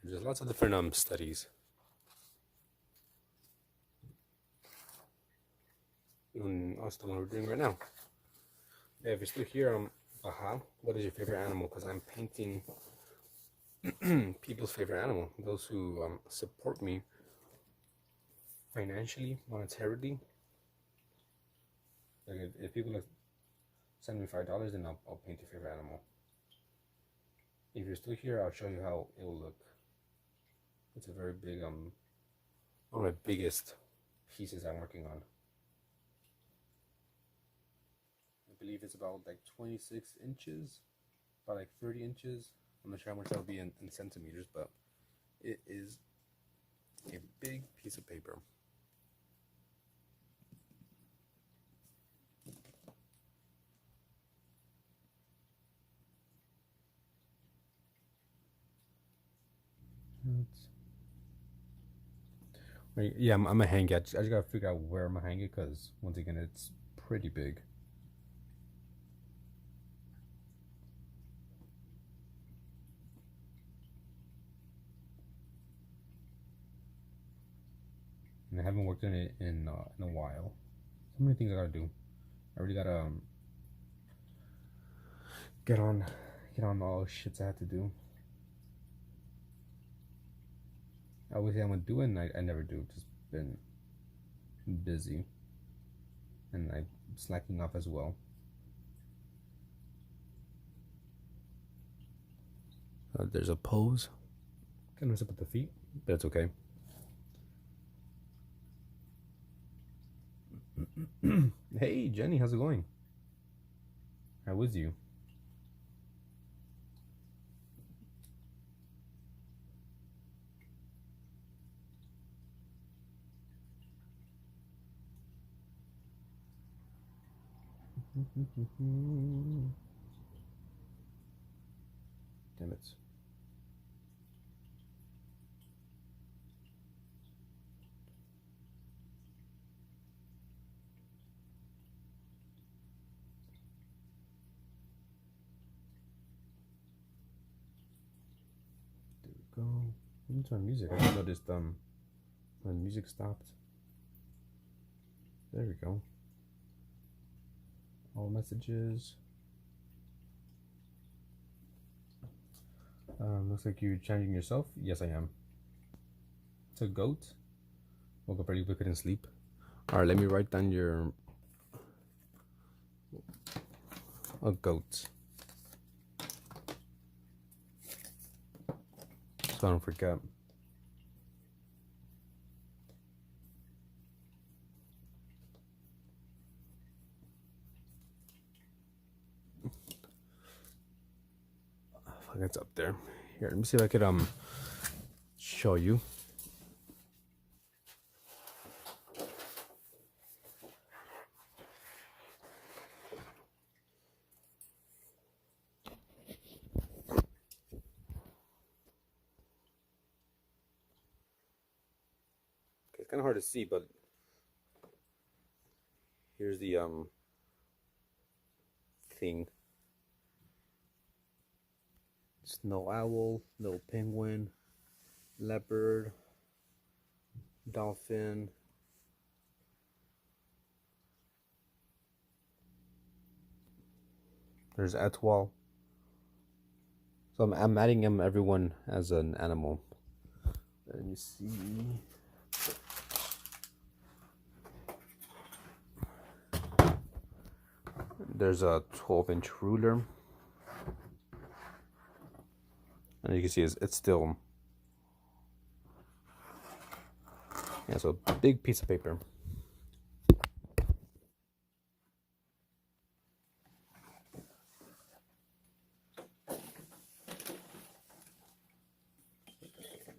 A: There's lots of different studies. And that's the one we're doing right now. Yeah, if you're still here, Baha, what is your favorite animal? Because I'm painting people's favorite animal. Those who support me financially, monetarily. Like if people like send me $5, then I'll paint your favorite animal. If you're still here, I'll show you how it will look. It's a very big one of my biggest pieces I'm working on. I believe it's about like 26 inches, about like 30 inches. I'm not sure how much that'll be in centimeters, but it is a big piece of paper. Wait, yeah, I'm gonna hang it. I just gotta figure out where I'm gonna hang it because once again, it's pretty big. And I haven't worked on it in a while. So many things I gotta do. I already gotta get on all the shits I have to do. I always say I'm gonna do it, and I never do. Just been busy, and I'm slacking off as well. There's a pose. Kind of mess up with the feet, but it's okay. Hey Jenny, how's it going? How was you? Damn it. There we go. Let me turn music. I just noticed when music stopped. There we go. All messages. Looks like you're changing yourself. Yes, I am. It's a goat. Woke up early, but couldn't sleep. All right, let me write down your a goat, so I don't forget. Fuck, it's up there. Here, let me see if I could show you. It's kind of hard to see, but here's the thing. Snow owl, little penguin, leopard, dolphin. There's Etoile. So I'm adding everyone as an animal. Let me see. There's a 12-inch ruler. And you can see it's still, yeah, so big piece of paper.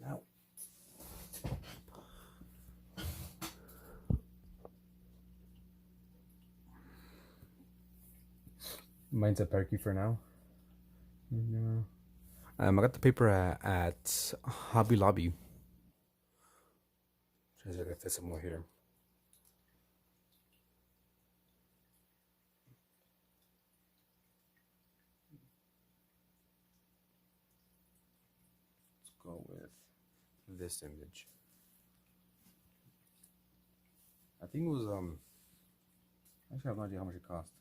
A: Now, mine's a parakeet for now. Yeah. I got the paper at Hobby Lobby. Try to fit some more here. Let's go with this image. I think it was actually I have no idea how much it cost.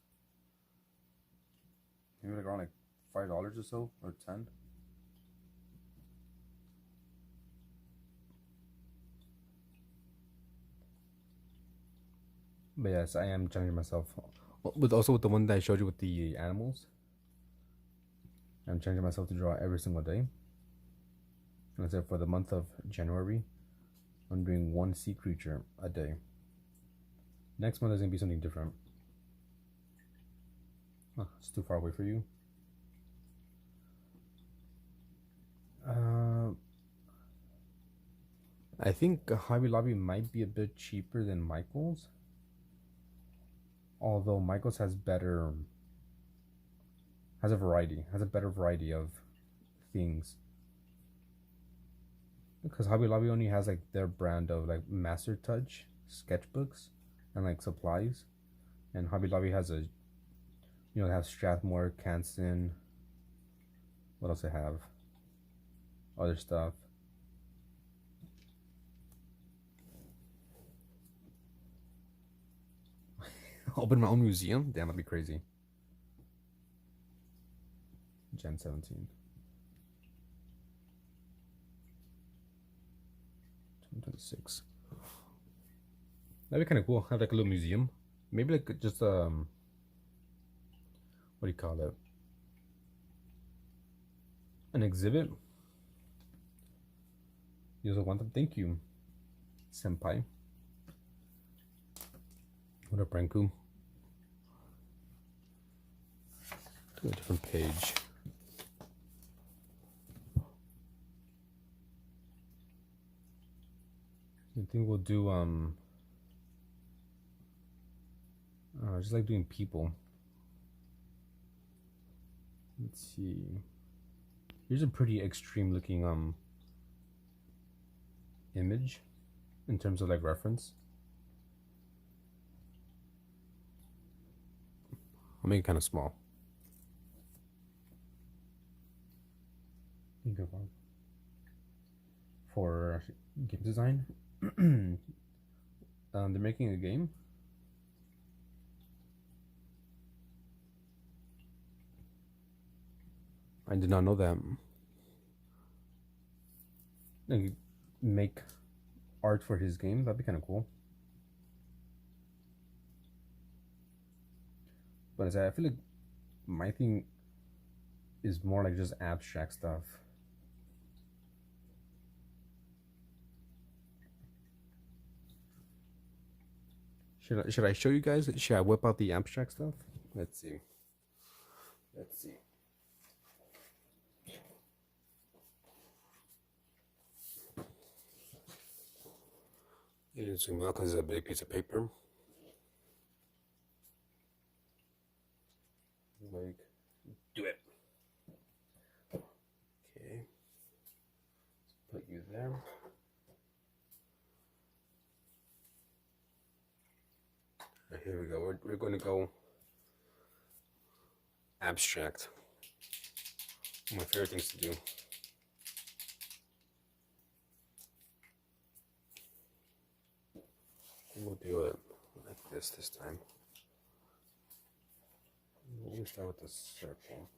A: Maybe like around like $5 or so, or 10. But yes, I am challenging myself. With the one that I showed you with the animals. I'm challenging myself to draw every single day. Except for the month of January, I'm doing one sea creature a day. Next month is gonna be something different. Oh, it's too far away for you. I think Hobby Lobby might be a bit cheaper than Michael's. Although Michael's has a better variety of things. because Hobby Lobby only has like their brand of like Master Touch sketchbooks and like supplies, and Hobby Lobby has a, they have Strathmore, Canson. What else they have? Other stuff. Open my own museum? Damn, that'd be crazy. Gen 17. 2026. That'd be kind of cool. Have like a little museum. Maybe like just what do you call it? An exhibit. You also want them. Thank you, senpai. What up, Renku? To a different page. I think we'll do just like doing people. Let's see. Here's a pretty extreme looking image in terms of like reference. I'll make it kind of small. For game design. They're making a game. I did not know that. Like, make art for his game. That'd be kind of cool. But I feel like my thing is more like just abstract stuff. Should I show you guys? Should I whip out the abstract stuff? Let's see. Let's see. You didn't zoom out because it's a big piece of paper. Like, do it. Okay. Let's put you there. Right, here we go. We're going to go abstract. One of my favorite things to do. We'll do it like this time. We'll start with the circle.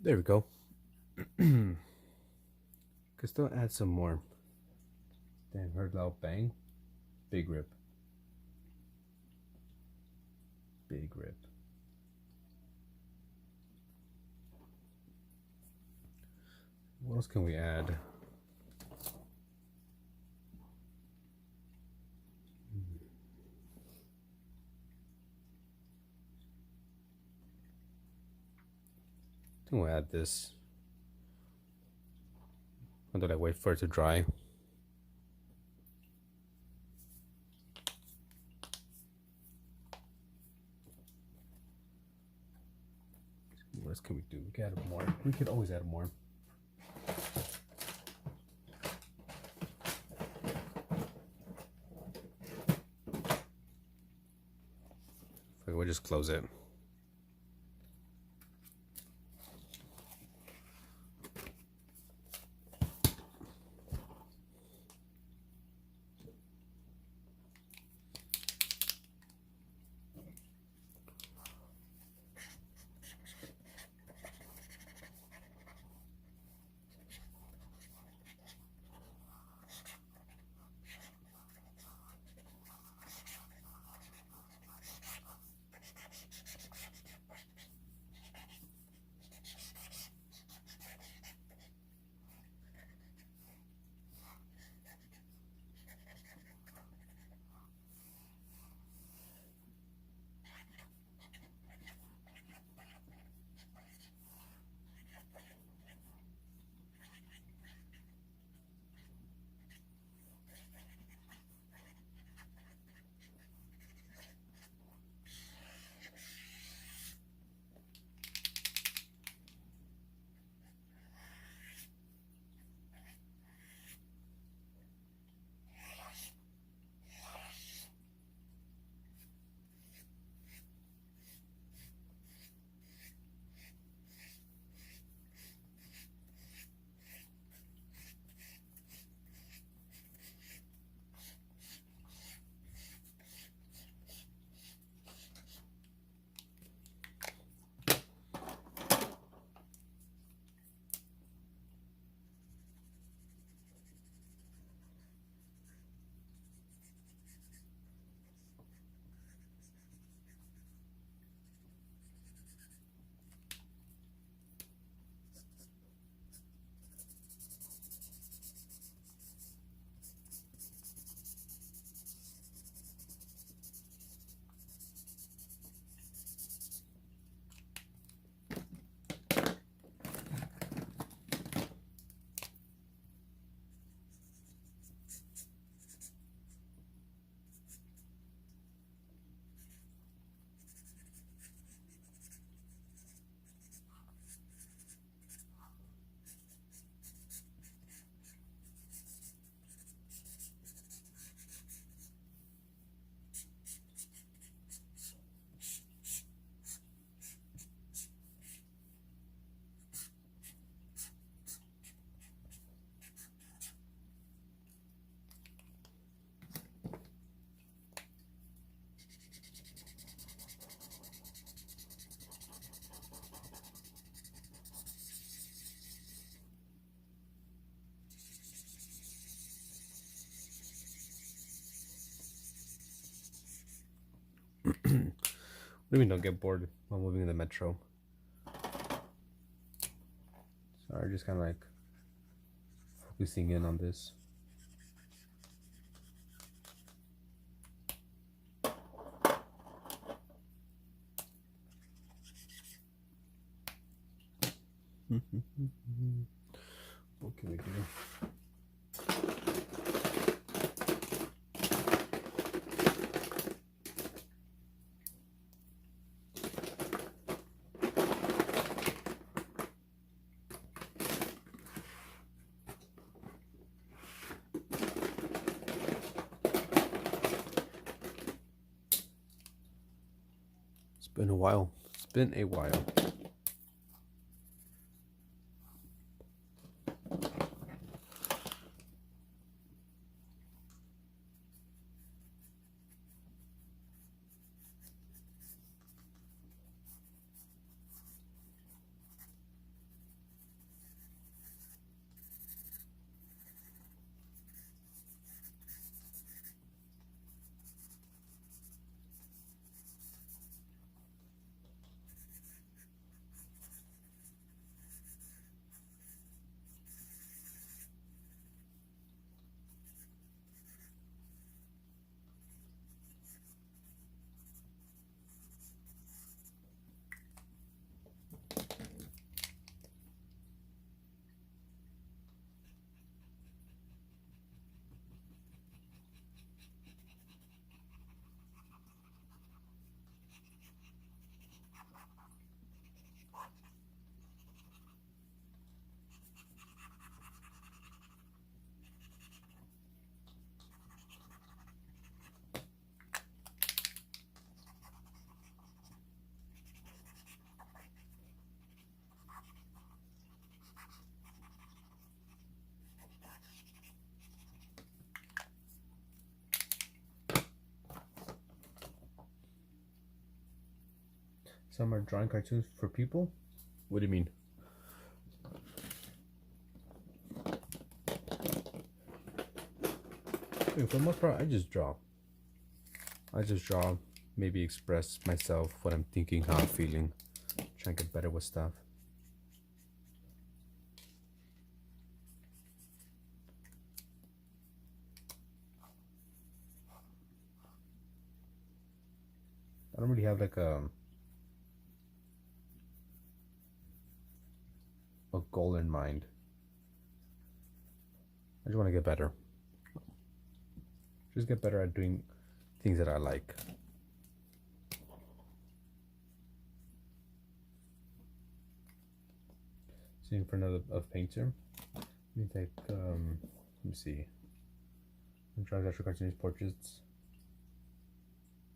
A: There we go. Could still add some more. Damn, heard loud bang. Big rip. Big rip. What else can we add? I think we'll add this. Until I wait for it to dry. What else can we do? We can add more. We could always add more. Okay, we'll just close it. Maybe don't get bored while moving in the metro. Sorry, just kind of like focusing in on this. What can we do? It's been a while. It's been a while. Some are drawing cartoons for people. What do you mean? For the most part, I just draw. Maybe express myself, what I'm thinking, how I'm feeling, try and get better with stuff. I don't really have like a goal in mind. I just want to get better. Just get better at doing things that I like. So in front of painter, let me take let me see. I'm trying to actually cartoonish portraits.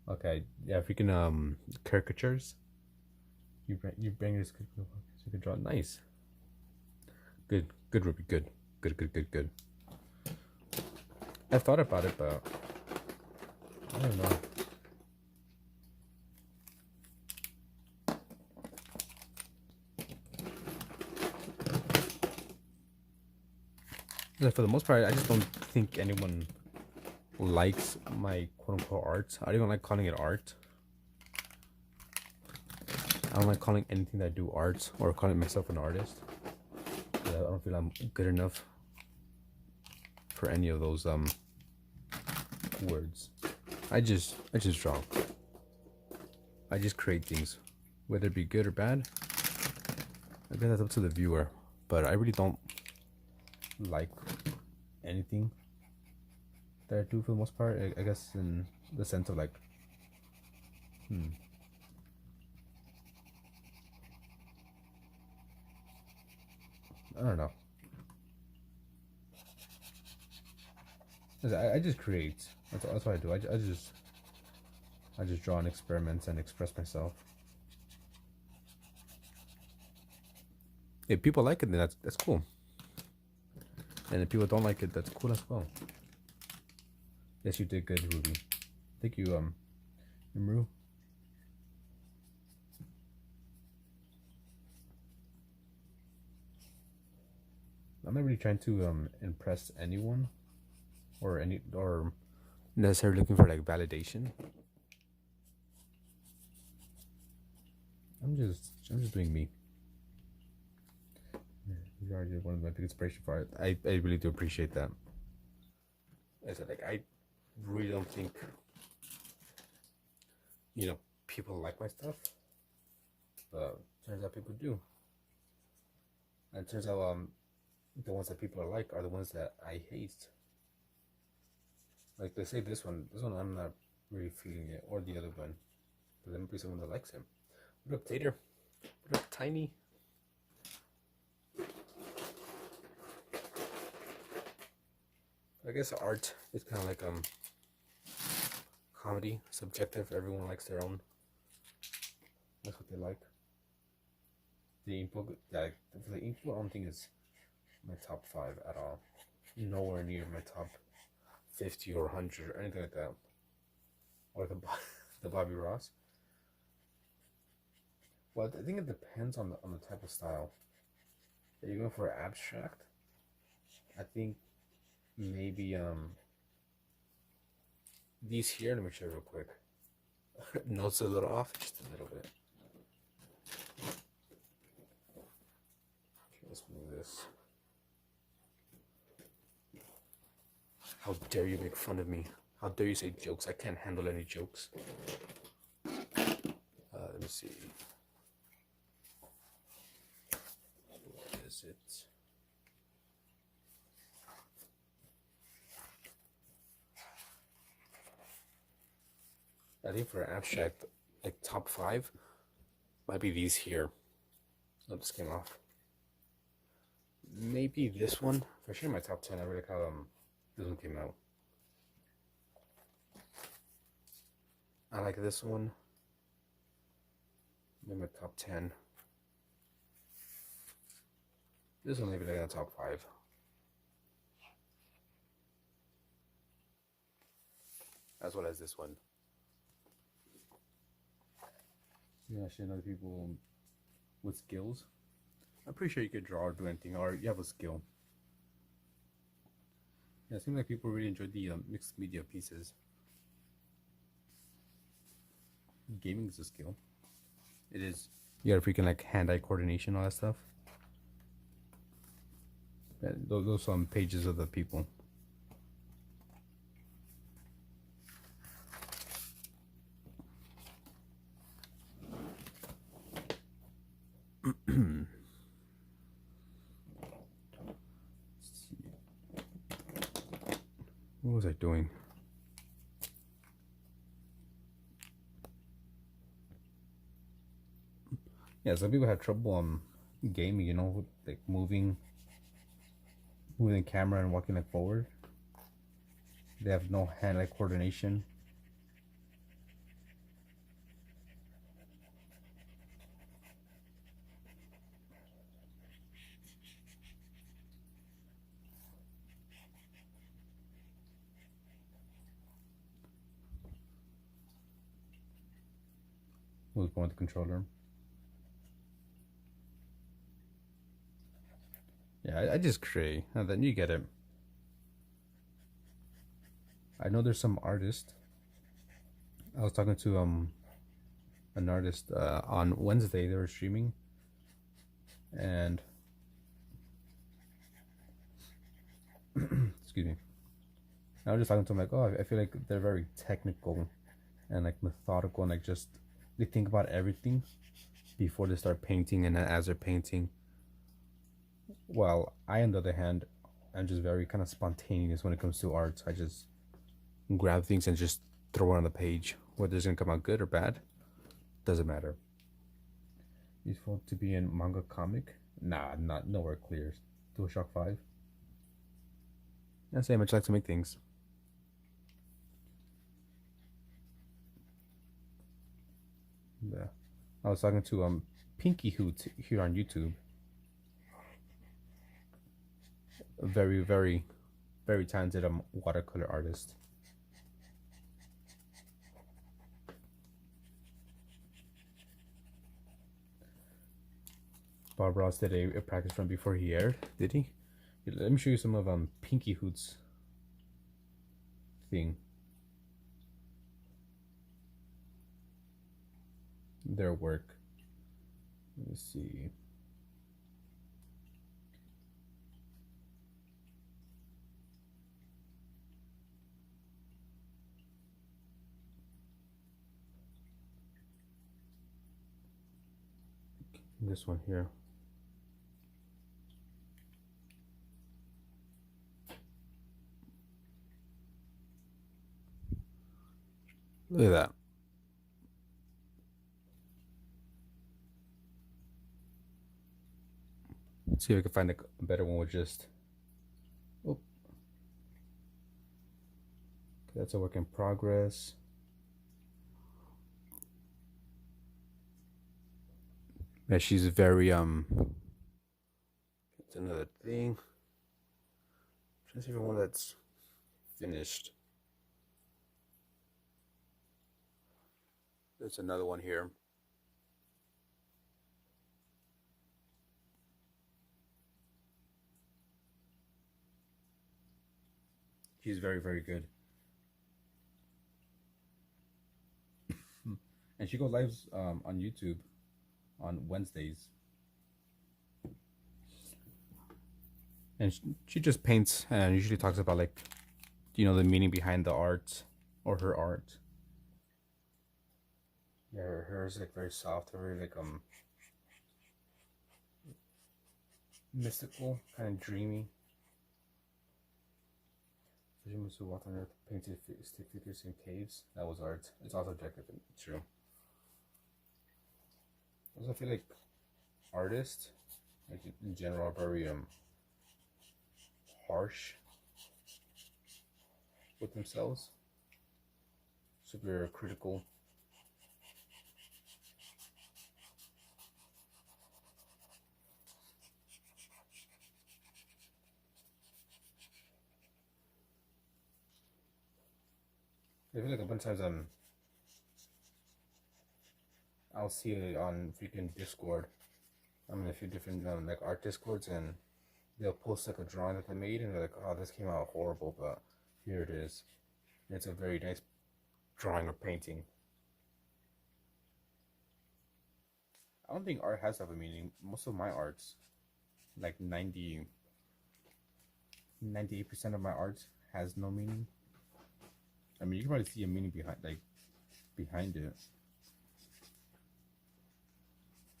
A: Okay, yeah, if you can caricatures. You bring this so you can draw. Nice. Good, Ruby. Good. I thought about it, but I don't know. For the most part, I just don't think anyone likes my quote-unquote art. I don't even like calling it art. I don't like calling anything that I do art or calling myself an artist. I don't feel I'm good enough for any of those words. I just draw. I just create things, whether it be good or bad. I guess that's up to the viewer, but I really don't like anything that I do for the most part. I guess in the sense of like, I don't know. I just create. That's what I do. I just draw and experiments and express myself. If people like it, then that's cool. And if people don't like it, that's cool as well. Yes, you did good, Ruby. Thank you, Imru. I'm not really trying to impress anyone or necessarily looking for like validation. I'm just doing me. You are one of my big inspiration for it. I really do appreciate that. I said, like, I really don't think people like my stuff, but turns out people do. And it turns out the ones that people like are the ones that I hate. Like, they say this one I'm not really feeling it, or the other one, but there might be someone that likes him. What up, Tater? What up, Tiny? I guess art is kind of like comedy, subjective. Everyone likes their own. That's what they like. The ink book, the ink book, I don't think is my top 5 at all. Nowhere near my top 50 or 100 or anything like that. Or the Bobby Ross. Well, I think it depends on the type of style. Are you going for abstract? I think maybe these here. Let me show you real quick. Notes a little off, just a little bit. Okay, let's move this. How dare you make fun of me? How dare you say jokes? I can't handle any jokes. Let me see. What is it? I think for abstract, like top 5, might be these here. Oh, this came off. Maybe this one. For sure, my top 10. I really like how this one came out. I like this one. Maybe my top 10. This one maybe like in the top 5. As well as this one. Yeah, actually, other people with skills. I'm pretty sure you could draw or do anything, or you have a skill. Yeah, it seems like people really enjoyed the mixed media pieces. Gaming is a skill. It is. You got freaking like hand-eye coordination, all that stuff. Yeah, those pages of the people. What was I doing? Yeah, some people have trouble gaming, you know, like moving the camera and walking like forward. They have no hand-eye coordination. Who's going with the controller? Yeah, I just create. And then you get it. I know there's some artist. I was talking to an artist on Wednesday. They were streaming, and excuse me. I was just talking to them like, oh, I feel like they're very technical and like methodical, and like just they think about everything before they start painting and as they're painting. While I, on the other hand, I'm just very kind of spontaneous when it comes to art. I just grab things and just throw it on the page. Whether it's gonna come out good or bad, doesn't matter. Useful to be in manga comic? Nah, not nowhere clear. DualShock 5. Yeah, same. I just like to make things. Yeah. I was talking to Pinky Hoot here on YouTube. A very, very, very talented watercolor artist. Bob Ross did a practice run before he aired, did he? Let me show you some of Pinky Hoot's thing. Their work. Let me see. This one here. Look at that. Let's see if I can find a better one with just. Oh. That's a work in progress. Yeah, she's very it's another thing. I'm trying to see one that's finished. There's another one here. She's very, very good. And she goes lives on YouTube on Wednesdays. And she just paints and usually talks about like, you know, the meaning behind the art or her art. Yeah, hers is like very soft, very like mystical, kind of dreamy. Fujimoto walked on earth, painted stick figures in caves. That was art. It's also objective and true. I also feel like artists, like in general, are very harsh with themselves. Super critical. I feel like a bunch of times I I'll see it on freaking Discord. I'm in a few different like art discords, and they'll post like a drawing that they made, and they're like, "Oh, this came out horrible," but here it is. It's a very nice drawing or painting. I don't think art has to have a meaning. Most of my arts, like 98% of my art has no meaning. I mean, you can probably see a meaning behind it.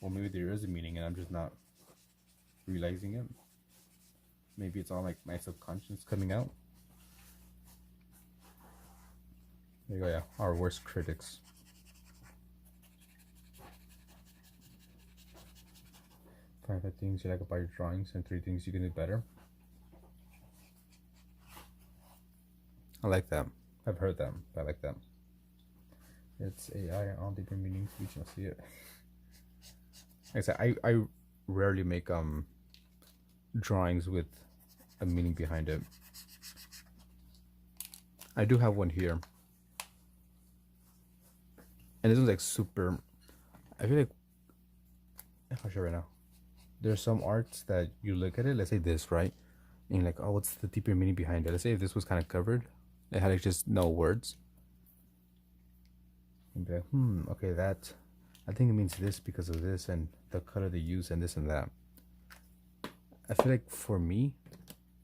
A: Or maybe there is a meaning and I'm just not realizing it. Maybe it's all like my subconscious coming out. There you go, yeah. Our worst critics. 5 things you like about your drawings and 3 things you can do better. I like that. I've heard that, but I like that. It's AI on deeper meanings. We shall see it. Like I said, I rarely make drawings with a meaning behind it. I do have one here, and this one's like super. I feel like I'll show right now. There's some arts that you look at it. Let's say this, right? And you're like, oh, what's the deeper meaning behind it? Let's say if this was kind of covered, it had like just no words. And be like, okay, that. I think it means this because of this and the color they use and this and that. I feel like for me,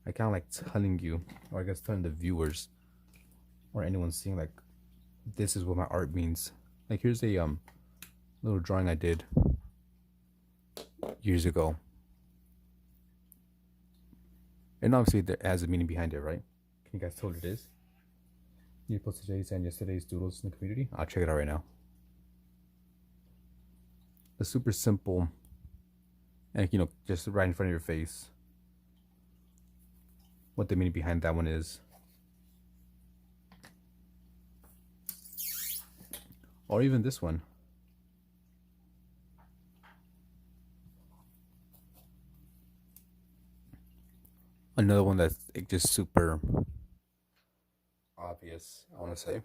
A: I kind of like telling you, or I guess telling the viewers, or anyone seeing, like, this is what my art means. Like, here's a little drawing I did years ago, and obviously it has a meaning behind it, right? Can you guys tell what it is? You post today's and yesterday's doodles in the community. I'll check it out right now. A super simple, and just right in front of your face, what the meaning behind that one is. Or even this one. Another one that's just super obvious, I want to say.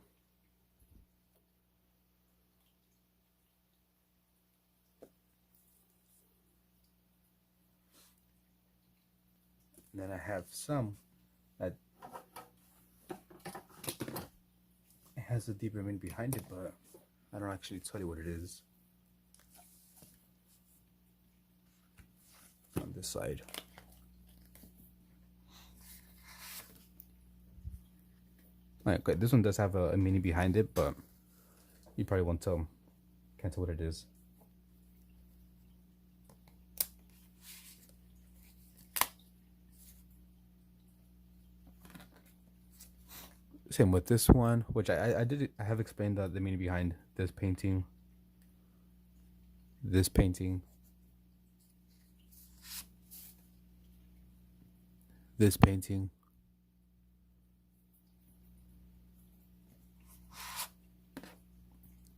A: And then I have some that has a deeper meaning behind it, but I don't actually tell you what it is. On this side. Okay, this one does have a meaning behind it, but you probably can't tell what it is. Same with this one, which I have explained the meaning behind this painting, this painting, this painting,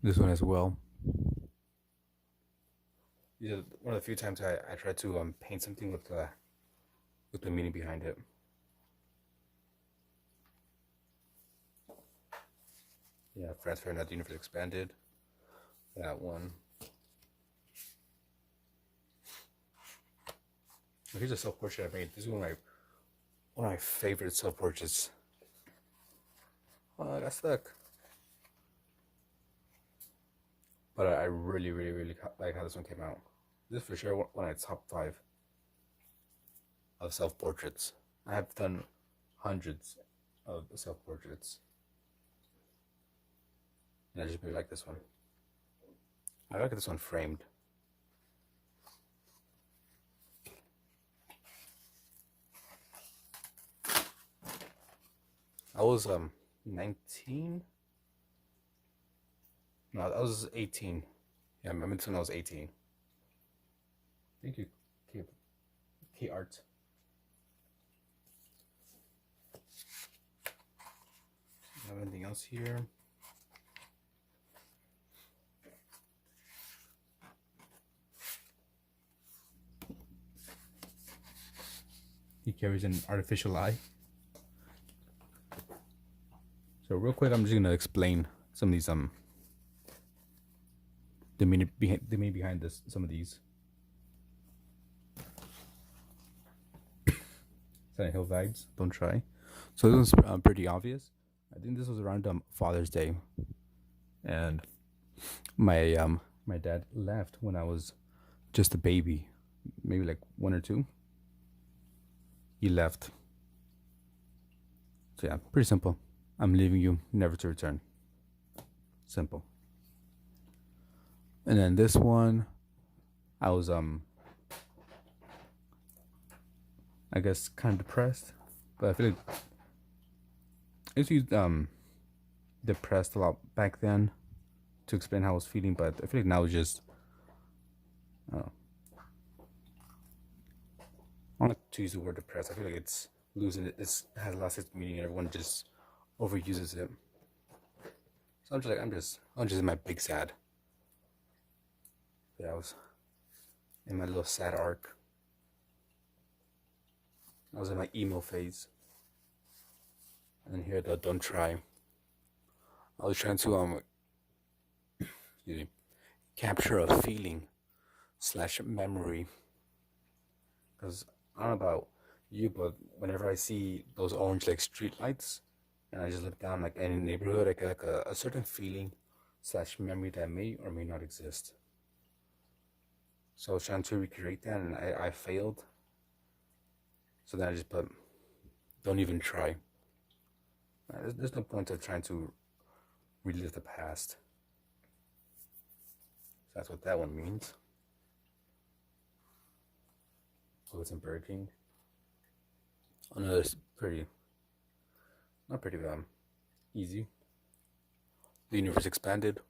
A: this one as well. These are one of the few times I try to paint something with the meaning behind it. Yeah, France Ferdinand, the Universe Expanded. That one. Here's a self-portrait I made. This is one of my favorite self-portraits. Oh, I got stuck. But I really, really, really like how this one came out. This is for sure one of my top 5 of self-portraits. I have done hundreds of self-portraits. And I just really like this one. I like this one framed. I was 19. No, I was 18. Yeah, I remember when I was 18. Thank you, K Art. Have anything else here? He carries an artificial eye. So real quick, I'm just gonna explain some of these the meaning behind this, some of these. Silent Hill vibes. Don't try. So this was pretty obvious. I think this was around Father's Day, and my dad left when I was just a baby, maybe like 1 or 2. He left. So yeah, pretty simple. I'm leaving you, never to return. Simple. And then this one, I was I guess kind of depressed, but I feel like I used to use depressed a lot back then to explain how I was feeling, but I feel like now it's just I don't know. I don't like to use the word depressed. I feel like it's losing it. It has lost its meaning, and everyone just overuses it. So I'm just in my big sad. Yeah, I was in my little sad arc. I was in my emo phase. And here the don't try. I was trying to excuse me, capture a feeling / memory. Because I don't know about you, but whenever I see those orange like street lights and I just look down like any neighborhood, I get like a certain feeling / memory that may or may not exist. So I was trying to recreate that and I failed. So then I just put, don't even try. There's no point of trying to relive the past. So that's what that one means. Oh, it's in Burger King. Another pretty, not pretty, easy. The Universe Expanded.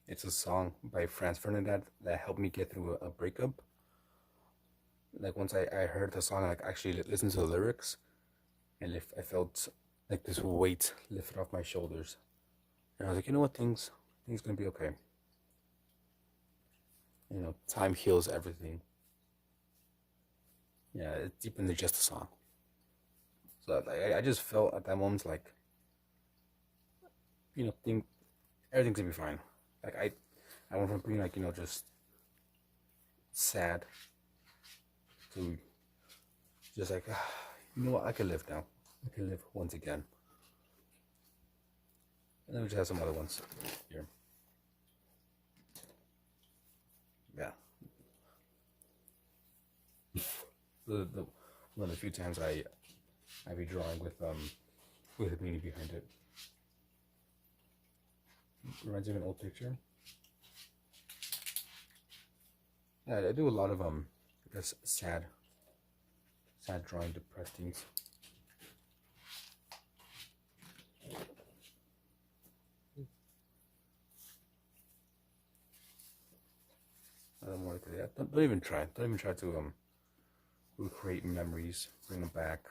A: It's a song by Franz Ferdinand that helped me get through a breakup. Like once I heard the song, like actually listened to the lyrics, and if I felt like this weight lifted off my shoulders, and I was like, you know what, things gonna be okay. You know, time heals everything. Yeah, it's deeper than just a song. So I just felt at that moment like, you know, everything's gonna be fine. Like I went from being like, you know, just sad to just like, you know what, I can live now. I can live once again. And then we just have some other ones here. Yeah. The one of the few times I be drawing with a meaning behind it. Reminds me of an old picture. Yeah, I do a lot of I guess sad drawing, depressed things. I don't want to do that. Don't even try. Don't even try to recreate memories, bring them back.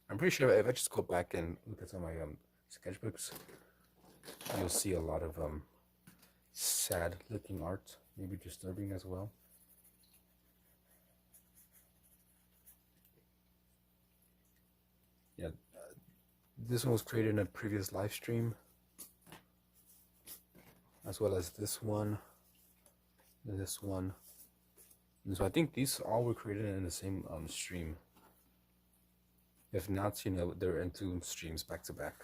A: I'm pretty sure if I just go back and look at some of my sketchbooks, you'll see a lot of sad looking art, maybe disturbing as well. Yeah, this one was created in a previous live stream, as well as this one, and this one. And so I think these all were created in the same stream. If not, you know, they're in 2 streams back to back.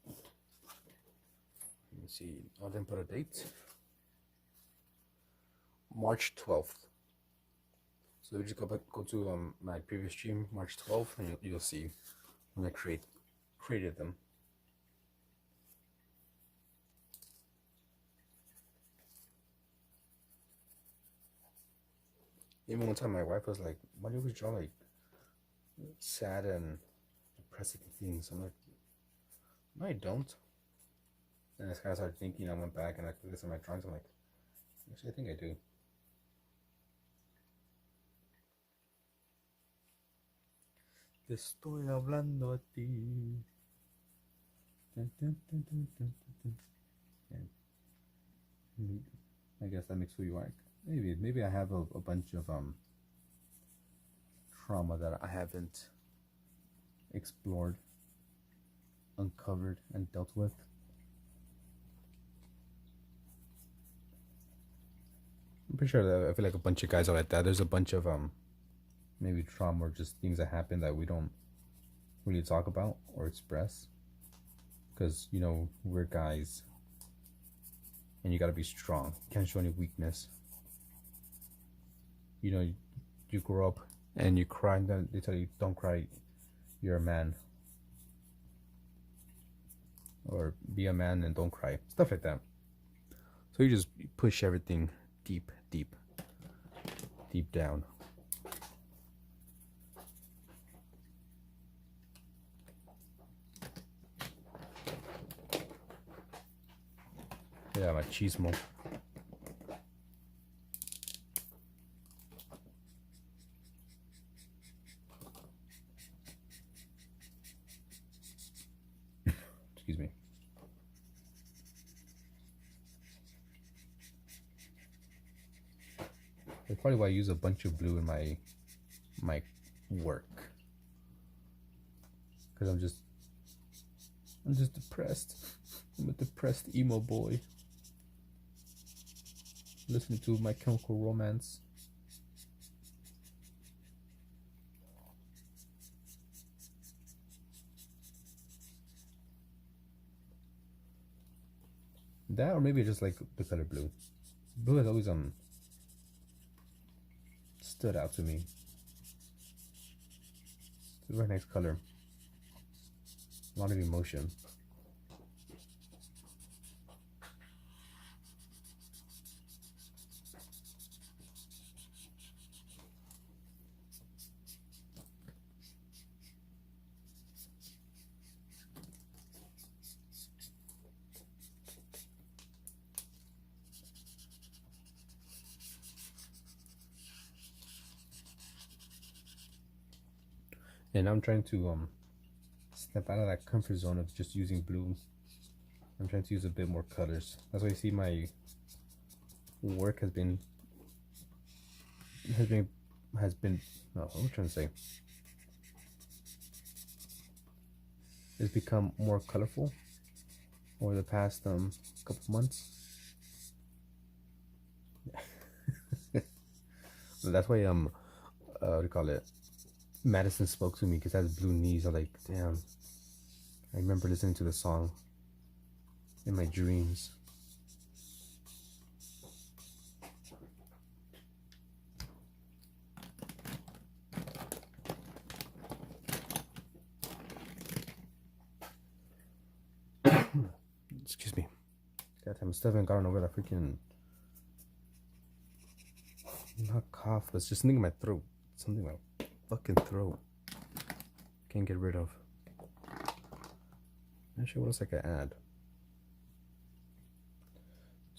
A: Let me see. I didn't put a date. March 12th. So we just go to my previous stream, March 12th, and you'll see when I created them. Even one time my wife was like, why do you always draw like sad and depressing things? I'm like, no, I don't. And I kind of started thinking, I went back and I looked at my drawings, I'm like, actually I think I do. Te estoy hablando a ti. Dun, dun, dun, dun, dun, dun. And I guess that makes who you are. Maybe I have a bunch of trauma that I haven't explored. uncovered and dealt with. I'm pretty sure that I feel like a bunch of guys are like that. There's a bunch of maybe trauma or just things that happen that we don't really talk about or express, because you know we're guys and you gotta be strong. You can't show any weakness. You know, you grow up and you cry, and then they tell you don't cry, you're a man, or be a man and don't cry, stuff like that. So you just push everything deep down. Yeah, machismo. Excuse me. That's probably why I use a bunch of blue in my work, because I'm just depressed. I'm a depressed emo boy listening to My Chemical Romance. That, or maybe just like the color blue. Blue has always stood out to me. It's a very nice color. A lot of emotion. And I'm trying to step out of that comfort zone of just using blue. I'm trying to use a bit more colors. That's why you see my work has been no, what am I trying to say? It's become more colorful over the past couple months. That's why what do you call it? Madison spoke to me because it has blue knees. I'm like, damn. I remember listening to the song in my dreams. Excuse me. Goddamn, I still haven't gotten over that freaking, not cough, but it's just something in my throat. Something in my fucking throat. Can't get rid of. Actually, what else I can add?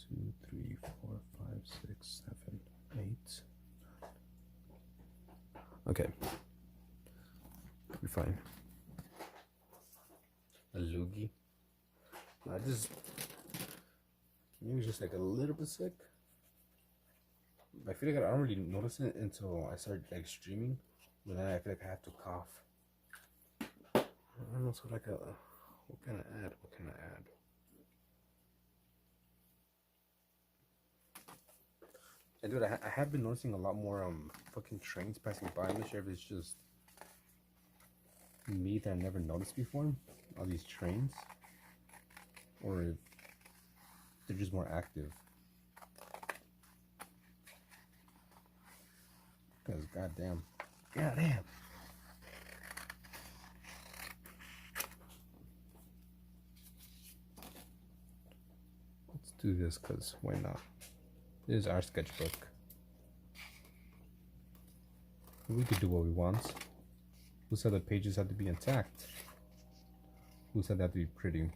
A: 2, 3, 4, 5, 6, 7, 8. Okay. You're fine. A loogie. I just, maybe just like a little bit sick. I feel like I don't really notice it until I start like streaming, but then I feel like I have to cough. I don't know, so like what can I add? What can I add? And dude, I have been noticing a lot more fucking trains passing by. I'm not sure if it's just me that I never noticed before, all these trains, or if they're just more active. Because goddamn. Let's do this, because why not? This is our sketchbook. We could do what we want. Who said the pages have to be intact? Who said they have to be pretty?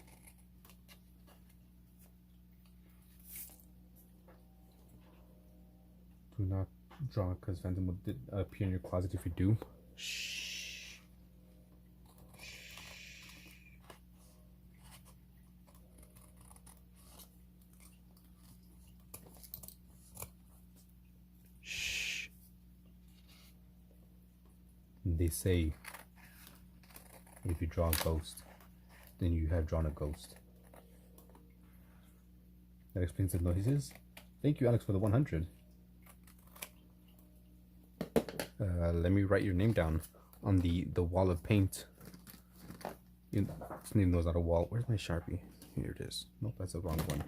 A: Do not draw, because Phantom will appear in your closet if you do. Shh. Shh. They say if you draw a ghost, then you have drawn a ghost. That explains the noises. Thank you, Alex, for the 100. Let me write your name down on the wall of paint. This name was not a wall. Where's my Sharpie? Here it is. Nope, that's the wrong one.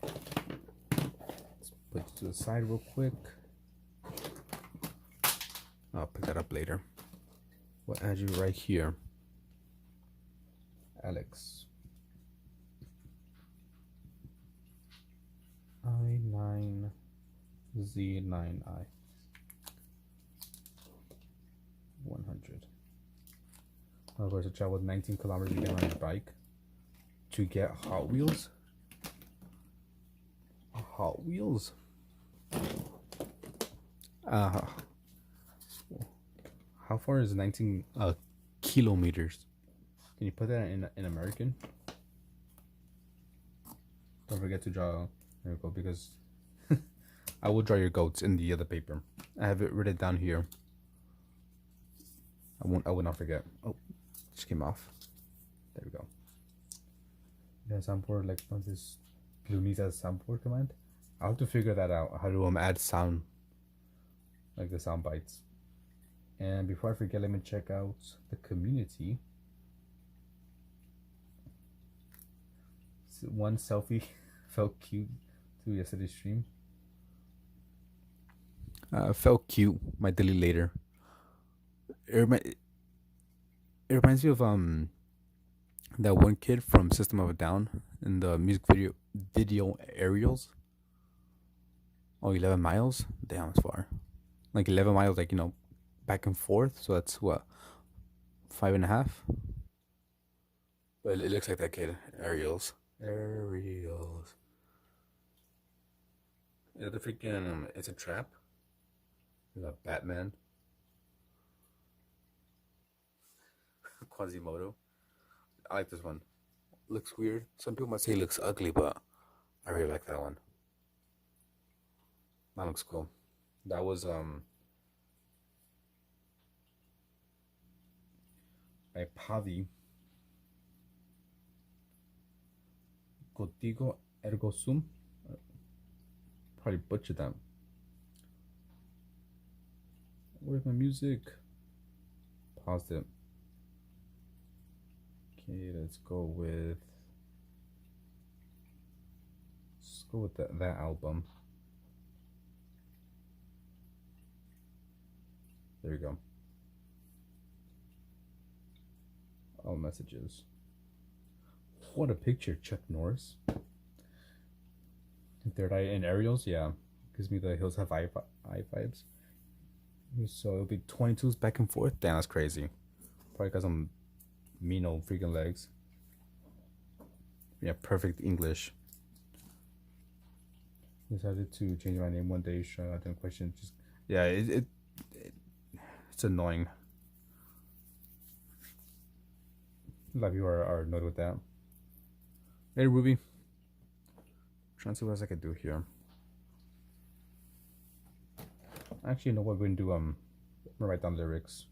A: Let's put it to the side real quick. I'll pick that up later. We'll add you right here, Alex. I9Z9I 100. Of course, to travel 19 kilometers again on your bike to get Hot Wheels. Hot Wheels. How far is 19 kilometers? Can you put that in American? Don't forget to draw. There we go, because I will draw your goats in the other paper. I have it written down here. I will not forget. Oh, just came off. There we go. Yeah, soundboard, like this Blue needs a soundboard command. I'll have to figure that out. How to add sound, like the sound bites. And before I forget, let me check out the community. One selfie felt cute to yesterday's stream. Felt cute. Might delete later. It reminds me of that one kid from System of a Down in the music video Aerials. Oh, 11 miles? Damn, that's far. Like 11 miles, like, back and forth. So that's what, 5.5? But it looks like that kid. Aerials. Yeah, the freaking, it's a trap. There's a Batman. Quasimodo. I like this one. Looks weird. Some people might say it looks ugly, but I really like that one. That looks cool. That was by Pavi. Contigo ergo sum. Probably butchered that. Where's my music? Paused it. Okay, let's go with that album. There you go. All messages. What a picture, Chuck Norris. Third Eye and Aerials, yeah. Gives me the Hills Have Eye vibes. So it'll be 22s back and forth. Damn, that's crazy. Probably because I'm mean old freaking legs. Yeah, perfect English. Decided to change my name one day. Sure, I didn't question. Just yeah, it's annoying. A lot of you are annoyed with that. Hey Ruby, trying to see what else I could do here. Actually, you know what we're gonna do? I'm gonna write down lyrics.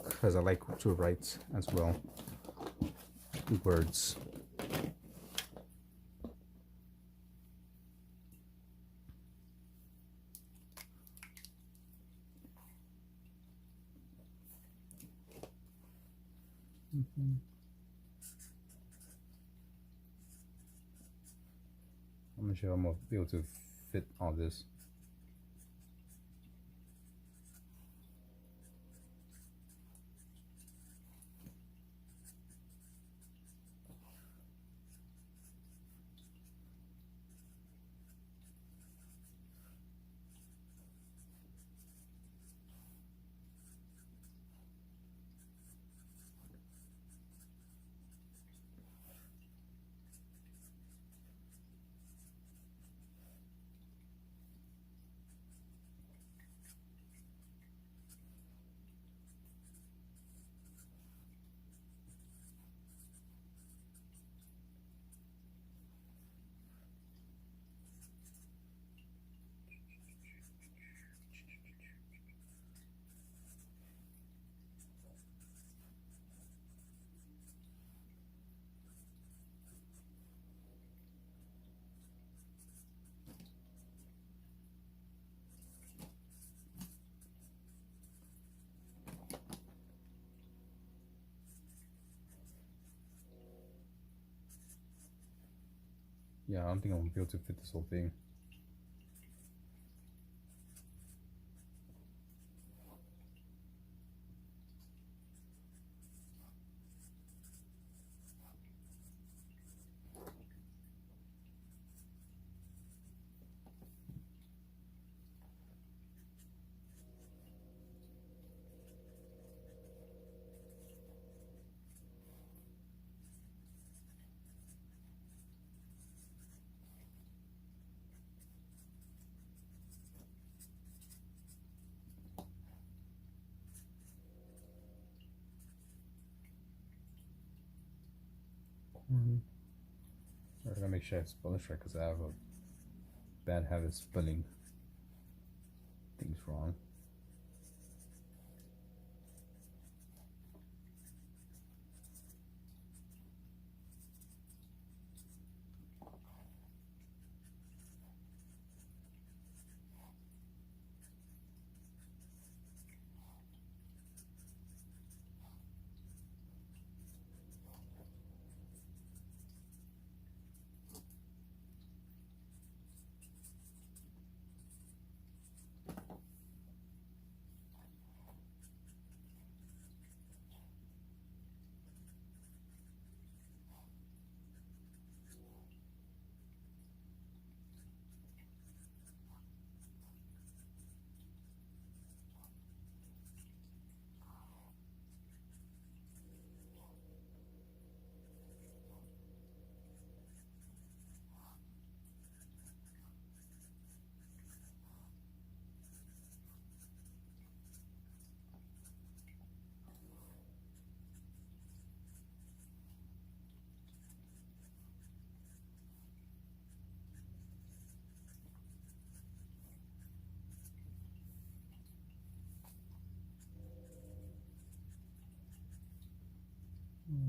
A: Because I like to write as well. Words. I'm not sure I'm gonna be able to fit all this. Yeah, I don't think I'm gonna be able to fit this whole thing. I gotta make sure I spell this right because I have a bad habit of spelling things wrong.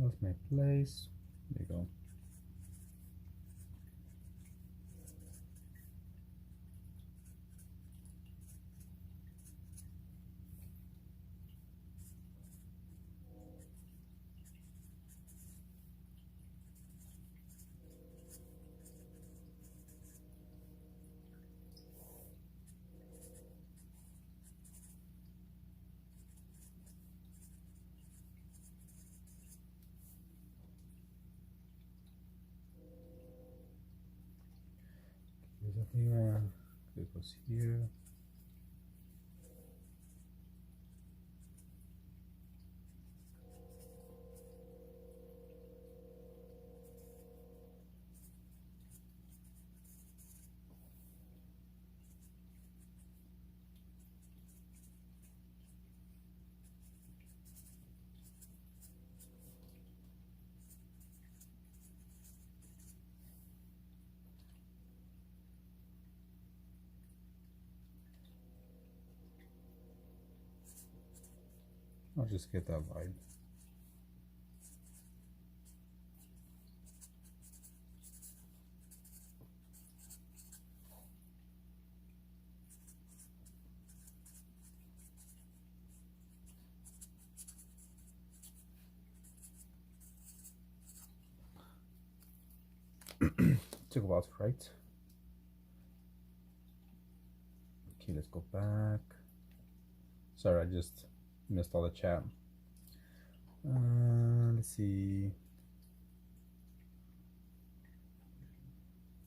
A: Lost my place. There you go. Here's up here. It goes here. I'll just get that vibe. Took a while to write. Okay, let's go back. Sorry, I just missed all the chat. Let's see.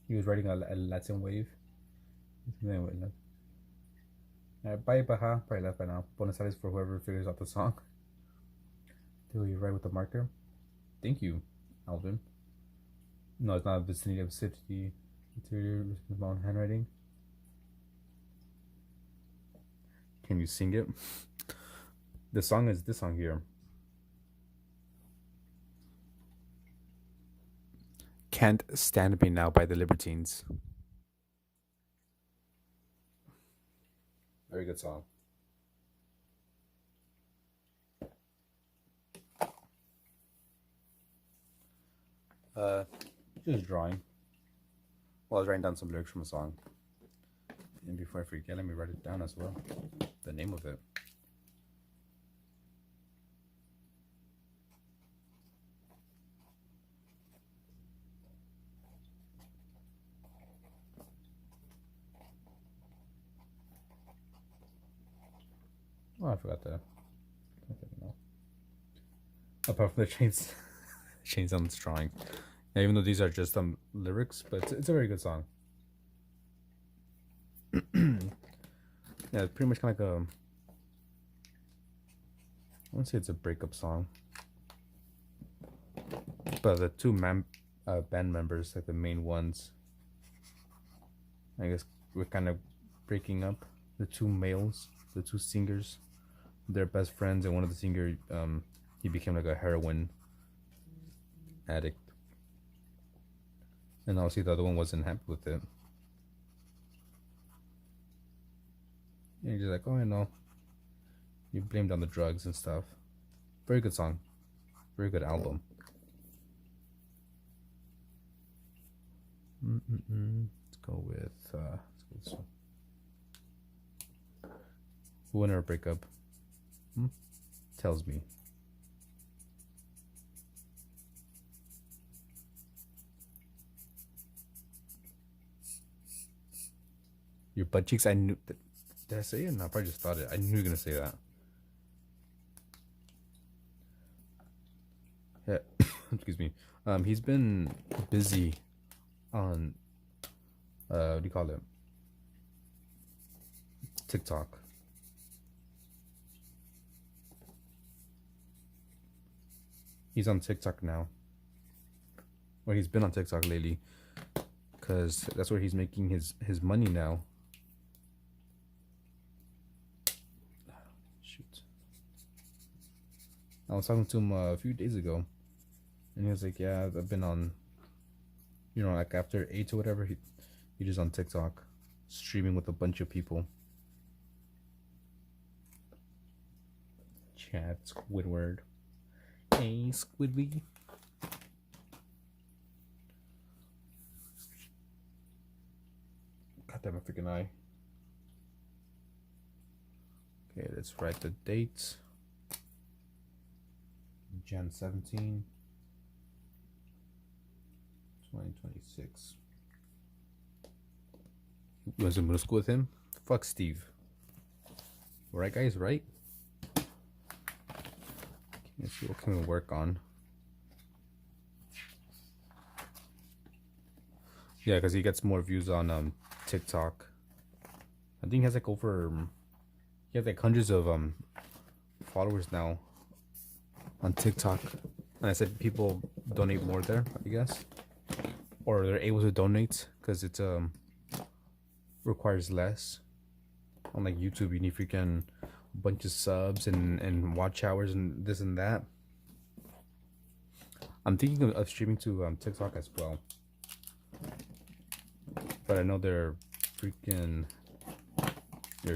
A: He was writing a Latin wave. Bye, Baha. Probably left by now. Bonus Aires for whoever figures out the song. Do you write with the marker? Thank you, Alvin. No, it's not a vicinity of city. Interior, my own handwriting. Can you sing it? The song is this song here. Can't Stand Me Now by the Libertines. Very good song. Just drawing. Well, I was writing down some lyrics from a song. And before I forget, let me write it down as well. The name of it. Oh, I forgot that. No. Apart from the chains, chains on this drawing. Yeah, even though these are just lyrics, but it's a very good song. Yeah, it's pretty much kind of like a. I wouldn't say it's a breakup song, but the two band members, like the main ones, I guess we're kind of breaking up. The two males, the two singers, they're best friends, and one of the singer, he became like a heroin addict, and obviously the other one wasn't happy with it. And he's just like, oh, I know, you blamed on the drugs and stuff. Very good song, very good album. Let's go with this one. Winner or breakup? Tells me. Your butt cheeks. I knew. Did I say it? No, I probably just thought it. I knew you were gonna say that. Yeah. Excuse me. He's been busy on. What do you call it? TikTok. He's on TikTok now. Or he's been on TikTok lately, because that's where he's making his money now. Shoot. I was talking to him a few days ago, and he was like, yeah, I've been on, you know, like after 8 or whatever, he just on TikTok streaming with a bunch of people. Chad Squidward. Hey, Squidly. God damn, my freaking eye. Okay, let's write the dates. Jan 17, 2026. You want to middle school with him? Fuck Steve. Right, guys, right? Let's see, what can we work on? Yeah, because he gets more views on TikTok. I think he has like he has like hundreds of followers now on TikTok. And I said people donate more there, I guess, or they're able to donate because it's requires less. Unlike YouTube, you need freaking a bunch of subs and watch hours and this and that. I'm thinking of streaming to TikTok as well, but I know their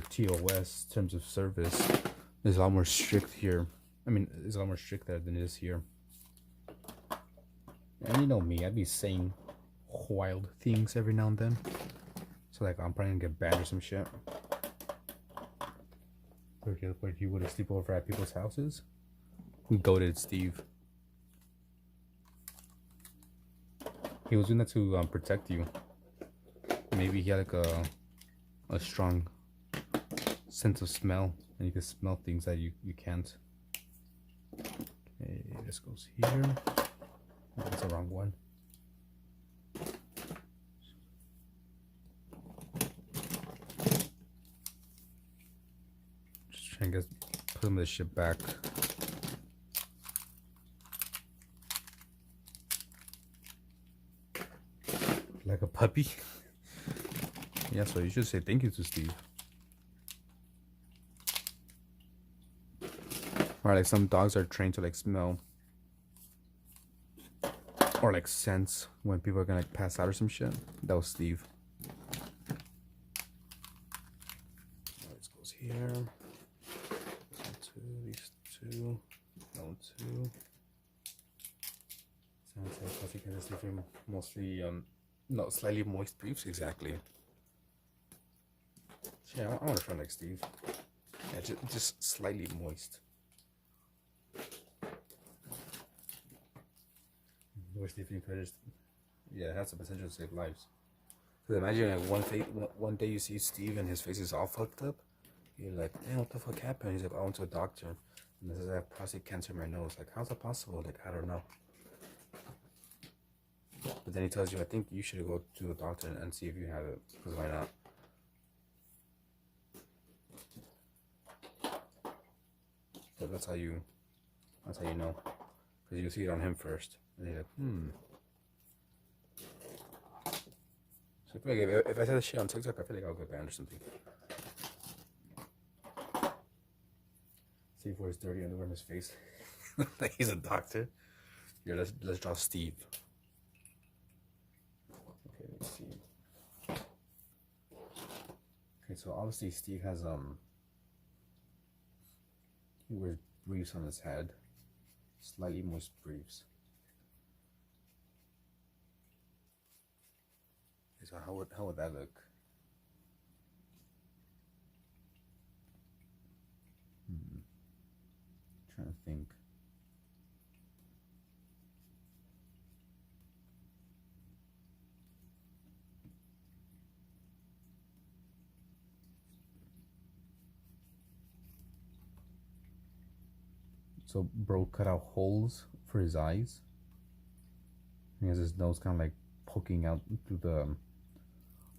A: TOS terms of service is a lot more strict here. I mean, it's a lot more strict there than it is here. And you know me, I'd be saying wild things every now and then. So like, I'm probably gonna get banned or some shit. But you would have sleep over at people's houses? Goated Steve. He was doing that to protect you. Maybe he had like a strong sense of smell, and you can smell things that you can't. Okay, this goes here. That's the wrong one. Just trying to put some of this shit back. Like a puppy. Yeah, so you should say thank you to Steve. Or like some dogs are trained to like smell or like sense when people are gonna like pass out or some shit. That was Steve. This goes here. These two. That one too. Sounds like coffee can just leave mostly no, slightly moist briefs, exactly. Yeah, I want to try like Steve. Yeah, just slightly moist. Moist leafing feathers. Yeah, it has the potential to save lives. Because imagine like one day you see Steve and his face is all fucked up, You're like, damn, what the fuck happened? He's like, I went to a doctor, and this is like prostate cancer in my nose. Like, how's that possible? Like, I don't know. But then he tells you, I think you should go to the doctor and see if you have it, because why not? But that's how you know, because you see it on him first, and you're like, So I feel like if I said this shit on TikTok, I feel like I'll get banned or something. Steve wears dirty underwear in his face, like he's a doctor. Here, let's draw Steve. Okay, let's see. Okay, so obviously Steve has he wears briefs on his head, slightly moist briefs. Okay, so how would that look? Trying to think. So bro cut out holes for his eyes. He has his nose kind of like poking out through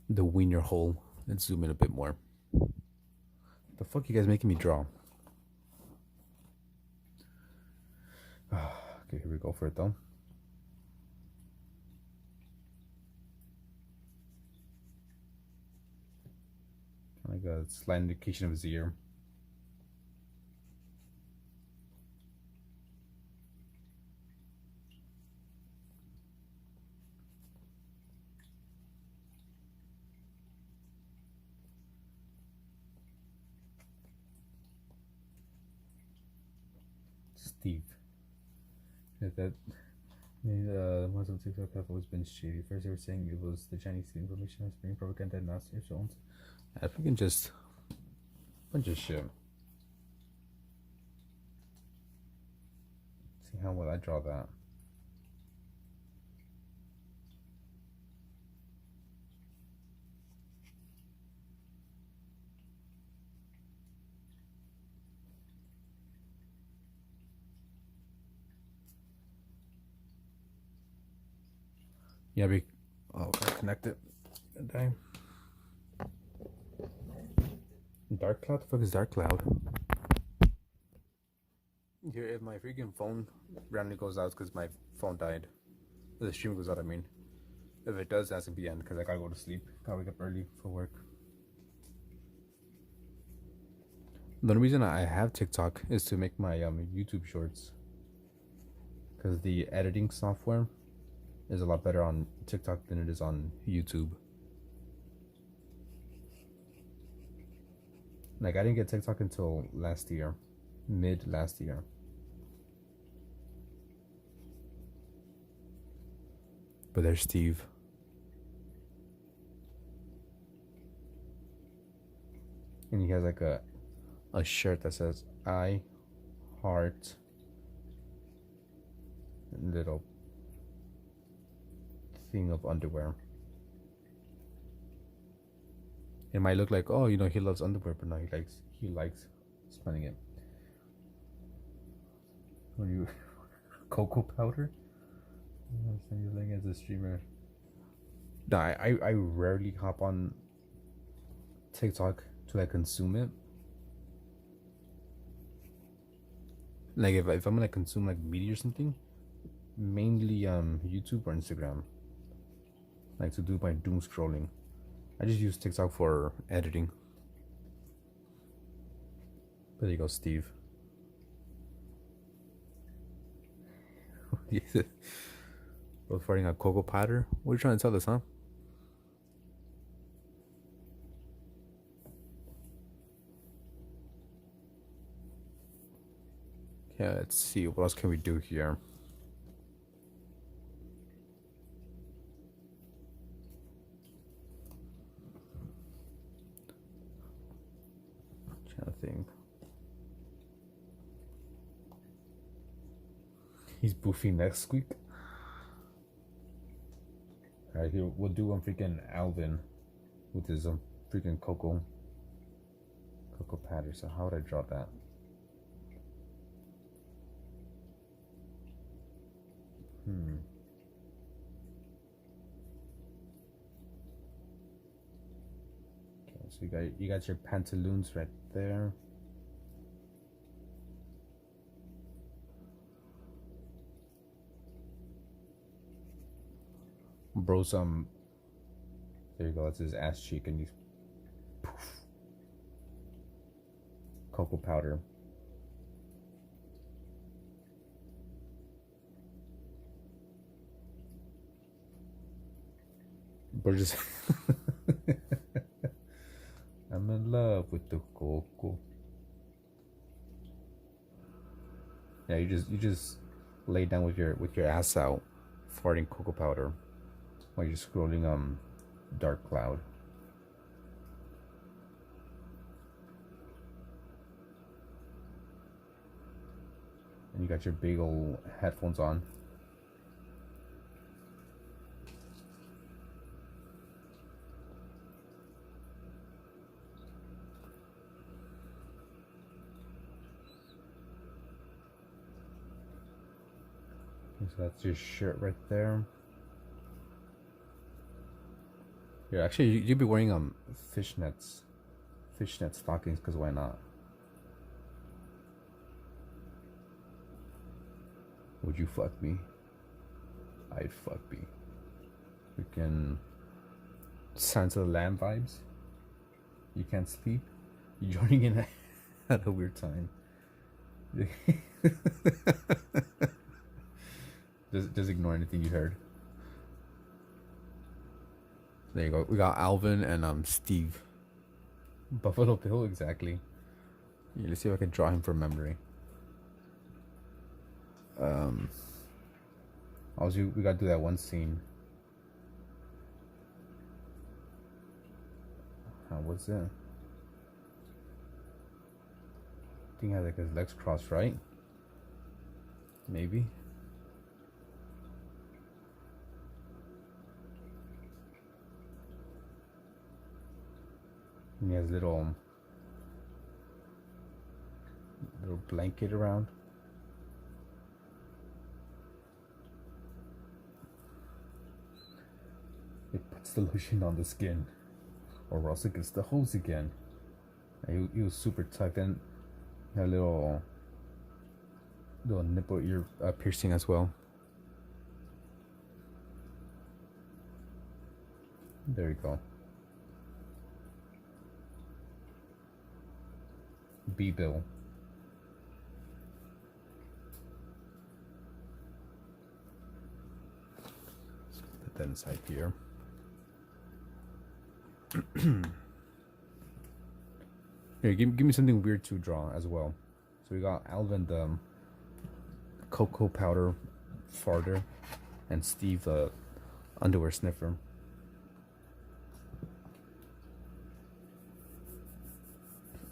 A: the wiener hole. Let's zoom in a bit more. The fuck you guys making me draw? Okay, here we go for it though. Like a slight indication of his ear. Steve. Yeah, that ones on TikTok have always been shady. First they were saying it was the Chinese information that's bringing propaganda and Nazi zones. I think just bunch of shit. See how well I draw that. Yeah, connect it. Dang. Dark cloud? The fuck is dark cloud? Here, if my freaking phone randomly goes out, because my phone died. The stream goes out, I mean. If it does, that's gonna be the end, because I gotta go to sleep. Gotta wake up early for work. The only reason I have TikTok is to make my YouTube shorts. Because the editing software is a lot better on TikTok than it is on YouTube. Like, I didn't get TikTok until last year. Mid last year. But there's Steve. And he has like a shirt that says I heart little thing of underwear. It might look like, oh, you know, he loves underwear, but no, he likes spending it. When you cocoa powder? You're living as a streamer. No, I rarely hop on TikTok to like consume it. Like if I'm gonna consume like media or something, mainly YouTube or Instagram. Like to do my doom scrolling. I just use TikTok for editing. There you go, Steve. Both farting a cocoa powder? What are you trying to tell us, huh? Yeah, let's see. What else can we do here? Trying to think. He's boofy next week. Alright, here we'll do one freaking Alvin with his freaking cocoa Cocoa powder. So how would I draw that? Okay, so you got your pantaloons right there. Bro, there you go. That's his ass cheek, and you poof, cocoa powder. Bro, just I'm in love with the cocoa. Yeah, you just lay down with your ass out, farting cocoa powder, while you're scrolling Dark Cloud. And you got your big old headphones on. Okay, so that's your shirt right there. Yeah, actually, you'd be wearing fishnet stockings, because why not? Would you fuck me? I'd fuck me. Freaking Signs of the Lamb vibes. You can't sleep. You're joining in at a weird time. Just ignore anything you heard. There you go. We got Alvin and Steve. Buffalo Bill, exactly. Yeah, let's see if I can draw him from memory. Also, we gotta do that one scene. What's that? I think he has like his legs crossed, right? Maybe. And he has little blanket around. It puts the lotion on the skin, or else it gets the hose again. And he was super tucked in. He had a little nipple ear piercing as well. There you go. B-Bill. Put that inside here. Here, give me something weird to draw as well. So we got Alvin, the cocoa powder farter, and Steve, the underwear sniffer.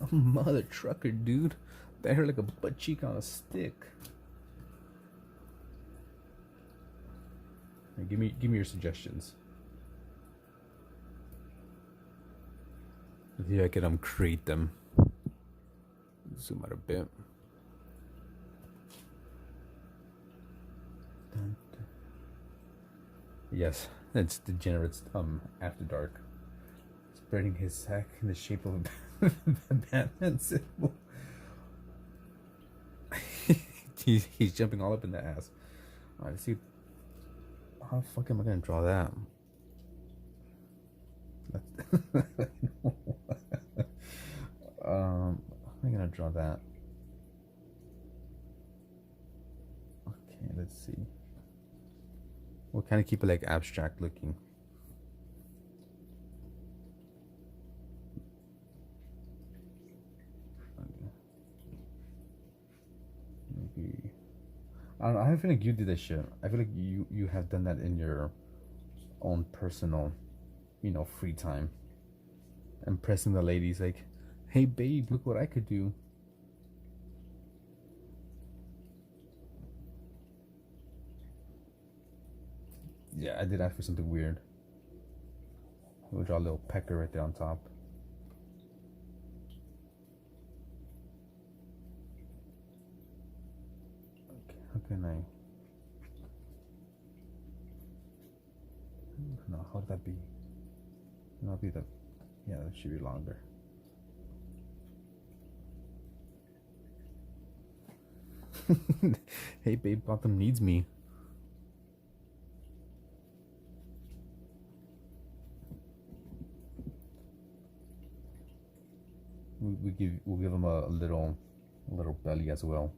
A: Oh, mother trucker, dude. That hurt like a butt cheek on a stick. Here, give me your suggestions. See if I can create them. Zoom out a bit. Yes, it's Degenerates After Dark. Spreading his sack in the shape of a Batman symbol. he's jumping all up in the ass. Alright, let's see. How the fuck am I gonna draw that? How am I gonna draw that? Okay, let's see. We'll kind of keep it like abstract looking. Maybe I don't know. I feel like you did this shit. I feel like you have done that in your own personal, free time. Impressing the ladies, like, hey babe, look what I could do. Yeah, I did ask for something weird. We'll draw a little pecker right there on top. How can I? No, how would that be? That'll be the. Yeah, that should be longer. Hey, babe, Gotham needs me. We'll give him a little belly as well.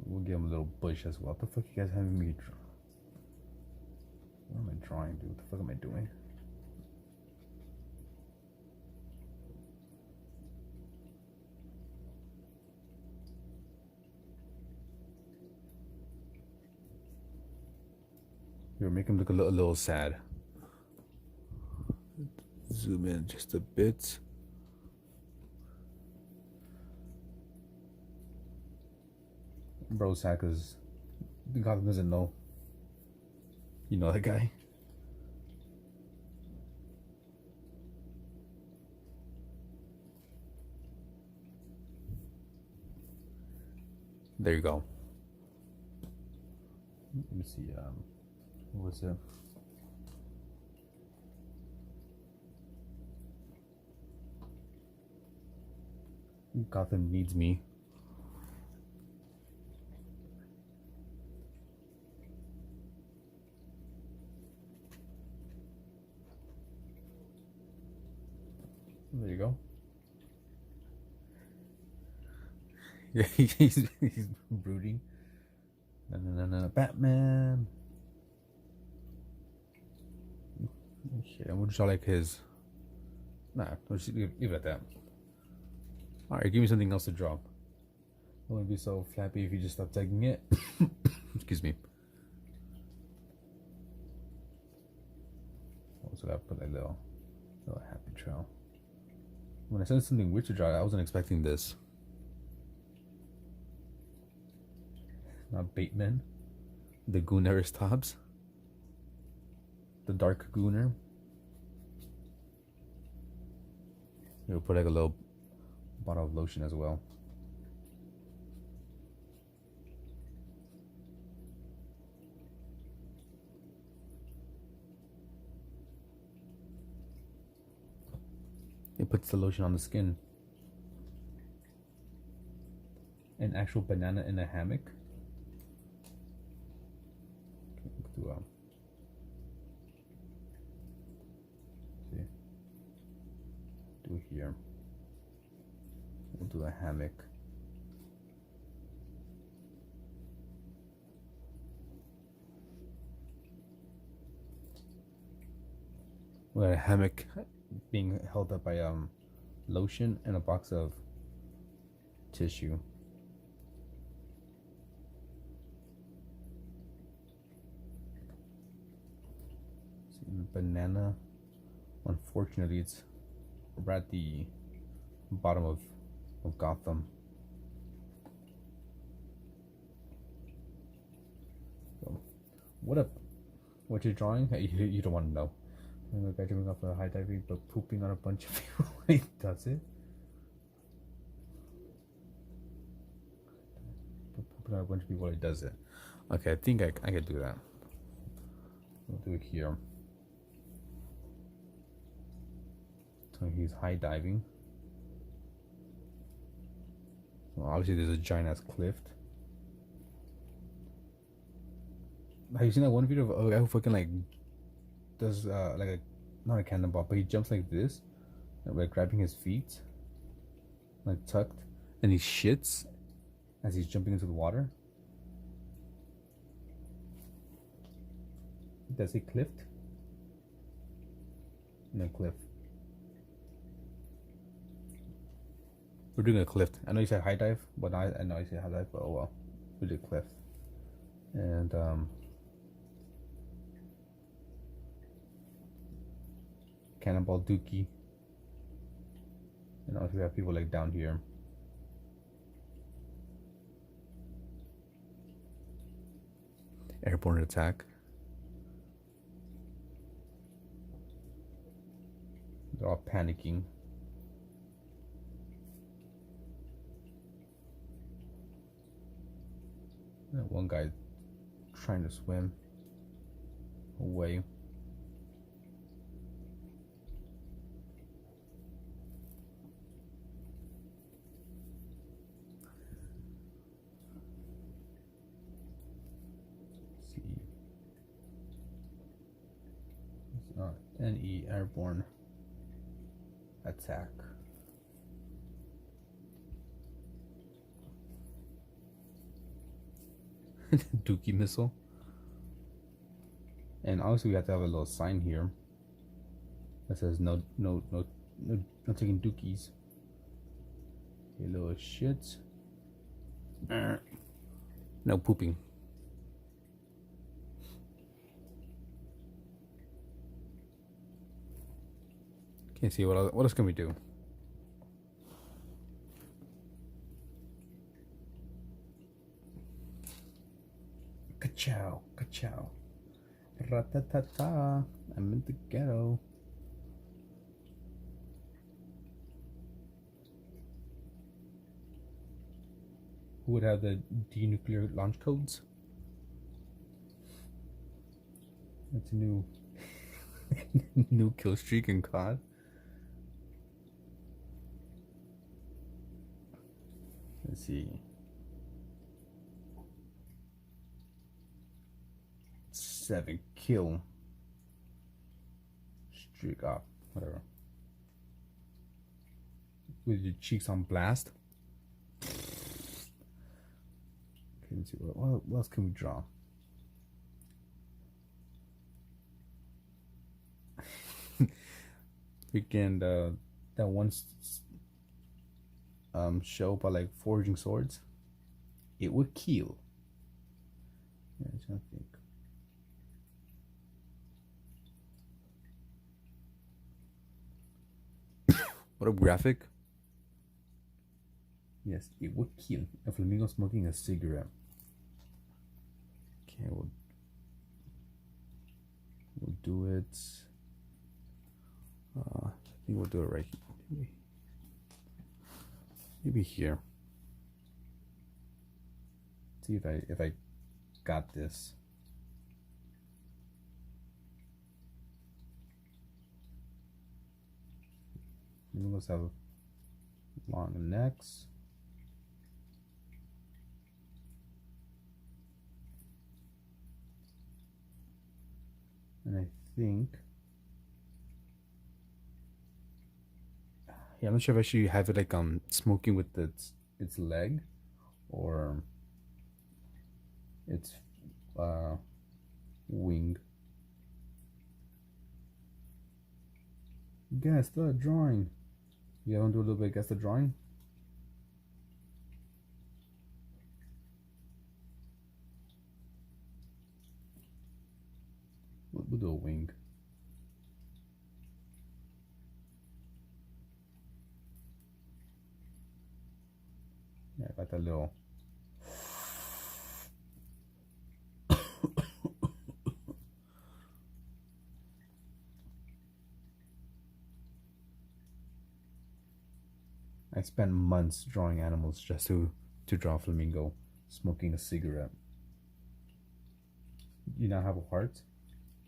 A: We'll give him a little bush as well. What the fuck you guys having me draw? What am I drawing, dude? What the fuck am I doing? Here, make him look a little sad. Zoom in just a bit. Bro, sad because Gotham doesn't know. You know that guy? There you go. Let me see. What was it? Gotham needs me. There you go. Yeah, he's brooding. No, Batman. Okay, and we'll draw like his. Nah, we'll just leave it at that. Alright, give me something else to draw. I wouldn't be so flappy if you just stop taking it. Excuse me. Also gotta put a little happy trail. When I said something weird to draw, I wasn't expecting this. Not Bateman. The Gooner Stops. The Dark Gooner. We'll put like a little bottle of lotion as well. It puts the lotion on the skin. An actual banana in a hammock. Okay, we'll do here. We'll do a hammock. With a hammock being held up by lotion and a box of tissue. See, banana. Unfortunately, it's right at the bottom of Gotham. So, what you're drawing? You don't want to know. The guy jumping off a high diving but pooping on a bunch of people when he does it. Pooping on a bunch of people when he does it. Okay, I think I can do that. We'll do it here. So he's high diving. Well, obviously there's a giant ass cliff. Have you seen that one video of a guy who fucking like does like a not a cannonball, but he jumps like this, like grabbing his feet, like tucked, and he shits as he's jumping into the water? Does he cliffed? No, cliff. We're doing a cliff. I know you said high dive, but I know you said high dive, but oh well. We did cliff. And Cannonball Dookie. And also we have people like down here. Airborne attack. They're all panicking. That one guy trying to swim away. Let's see. It's NE airborne attack. Dookie missile. And obviously we have to have a little sign here that says no taking dookies. You little shits. No pooping. Can't see what else can we do? Ka-chow, ka-chow. Ra-ta-ta-ta. I'm in the ghetto. Who would have the denuclear launch codes? That's a new new kill streak in COD. Let's see. 7 kill streak up, whatever. With your cheeks on blast. Okay, let's see what else can we draw. We can that one show about like forging swords. It would kill. Yeah, I'm trying to think. What a graphic. Yes, it would kill a flamingo smoking a cigarette. Okay, we'll do it. I think we'll do it right here. Maybe here. See if I got this. Flamingos have long necks. And I think, yeah, I'm not sure if I should have it like smoking with its leg or its wing. Guess the drawing. You want to do a little bit guess the drawing? We'll do a wing. Yeah, I got that little. I spent months drawing animals just to draw a flamingo smoking a cigarette. You now have a heart.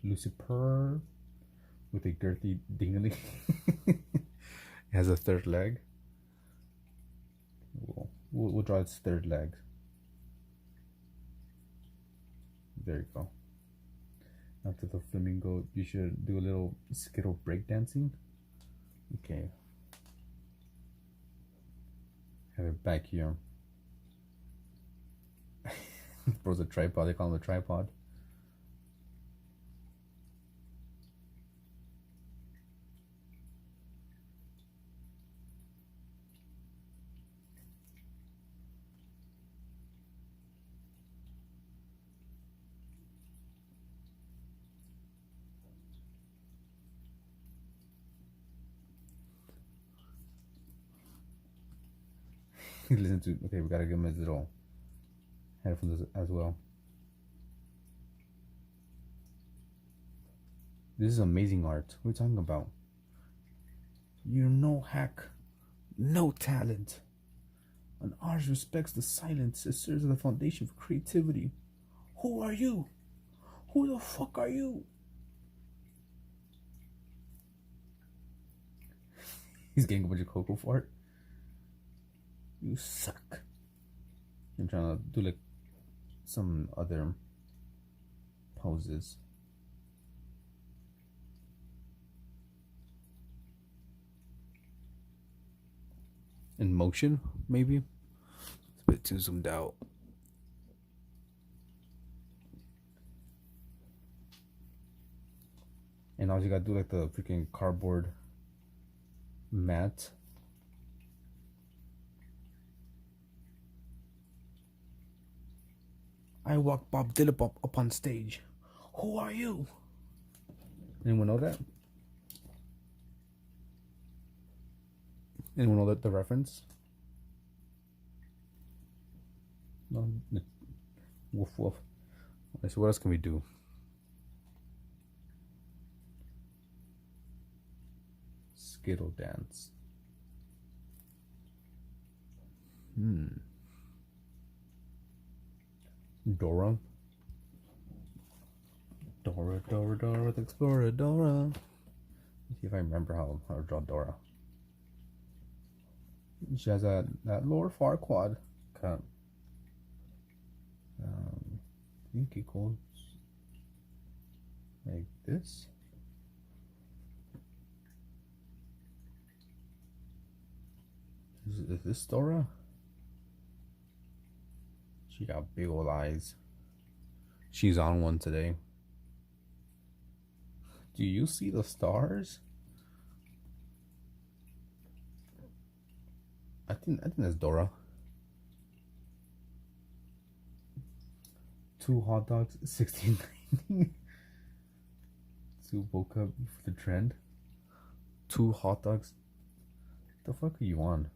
A: Lucifer with a girthy dingly. It has a third leg. We'll draw its third leg. There you go. After the flamingo, you should do a little skittle breakdancing. Okay. Have it back here. Bro's a tripod, they call him a tripod. Listen to, okay, we gotta give him his little headphones as well. This is amazing art. What are you talking about? You're no hack, no talent. An artist respects the silence. It serves as the foundation for creativity. Who are you? Who the fuck are you? He's getting a bunch of cocoa for it. You suck. I'm trying to do like some other poses. In motion, maybe? It's a bit too zoomed out. And now you gotta do like the freaking cardboard mat. I walk Bob Dylan up on stage. Who are you? Anyone know that? Anyone know the reference? No. Woof woof. Okay, so what else can we do? Skittle dance. Dora. Dora the Explorer, Dora. Let's see if I remember how to draw Dora. She has that lower Farquaad cut. I think it goes like this. Is this Dora? She got big old eyes. She's on one today. Do you see the stars? I think that's Dora. 2 hot dogs, 16.90. 2 Boca for the trend. 2 hot dogs. The fuck are you on?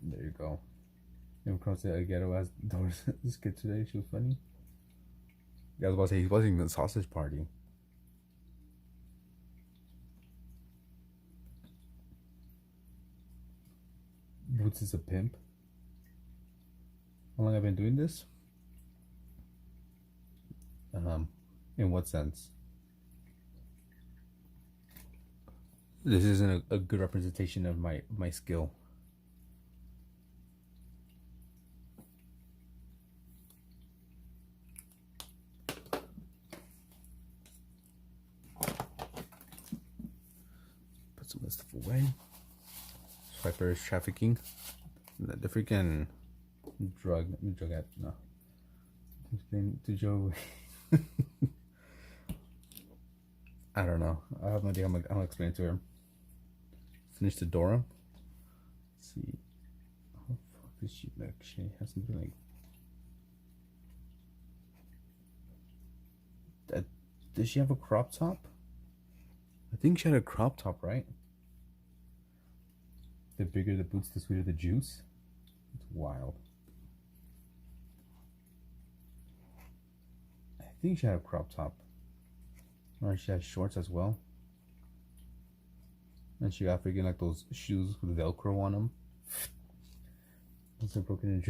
A: There you go. Came across a ghetto as Doris this kid today. She was funny. Yeah, I was about to say he's watching the sausage party. Boots is a pimp. How long have I been doing this? In what sense? This isn't a good representation of my skill. Put some of this stuff away. Swiper is trafficking. The freaking drug at no. Explain to Joe. I don't know. I have no idea. I'm gonna explain it to her. Finish the Dora. Let's see. How the fuck does she look? She has something like that. Does she have a crop top? I think she had a crop top, right? The bigger the boots, the sweeter the juice. It's wild. I think she had a crop top. Or she has shorts as well. And she got freaking like those shoes with Velcro on them. Those are broken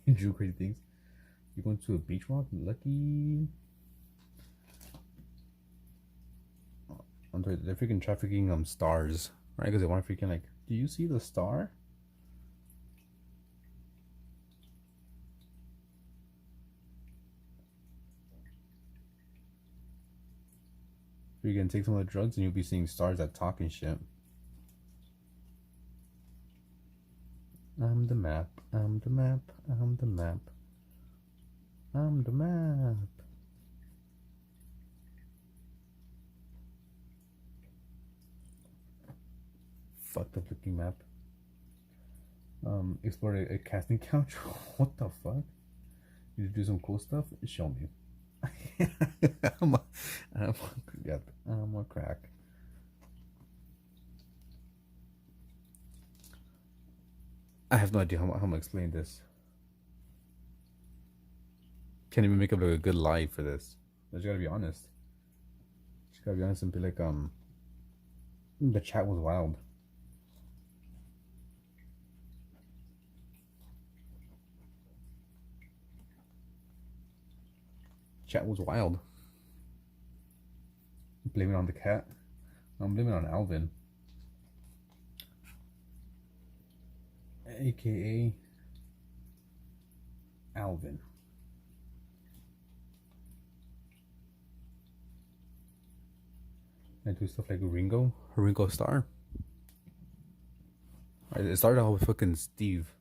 A: and drew crazy things. You're going to a beach walk? Lucky. They're freaking trafficking stars, right? Because they want to freaking like, do you see the star? You're gonna take some of the drugs and you'll be seeing stars that talk and shit. I'm the map, I'm the map, I'm the map. I'm the map. Fucked up looking map. Explore a casting couch. What the fuck? You do some cool stuff? Show me. I'm a crack. I have no idea how I'm gonna explain this. Can't even make up like a good lie for this. I just gotta be honest. Just gotta be honest and be like, the chat was wild. Chat was wild. Blame it on the cat. I'm blaming it on Alvin. AKA Alvin. And do stuff like Ringo Starr. It started out with fucking Steve,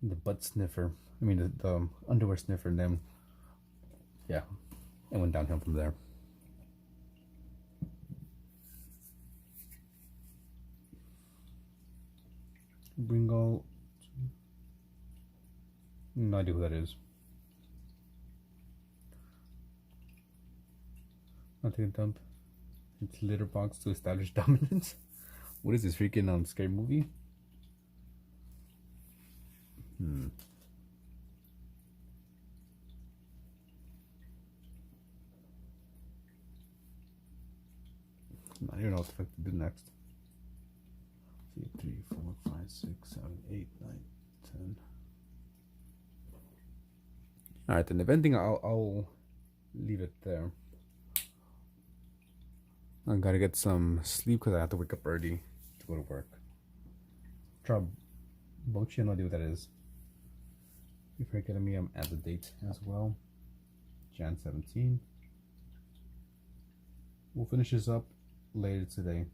A: the butt sniffer. I mean the underwear sniffer, and then yeah, it went downhill from there. Ringo. No idea who that is. I'll take a dump. It's litter box to establish dominance. What is this freaking scary movie? I don't know what the fuck to do next. 2, 3, 4, 5, 6, 7, 8, 9, 10. Alright, then if anything, I'll leave it there. I gotta get some sleep because I have to wake up early to go to work. Bochi, no idea what that is. If you're getting me, I'm at the date as well. Jan 17. We'll finish this up later today.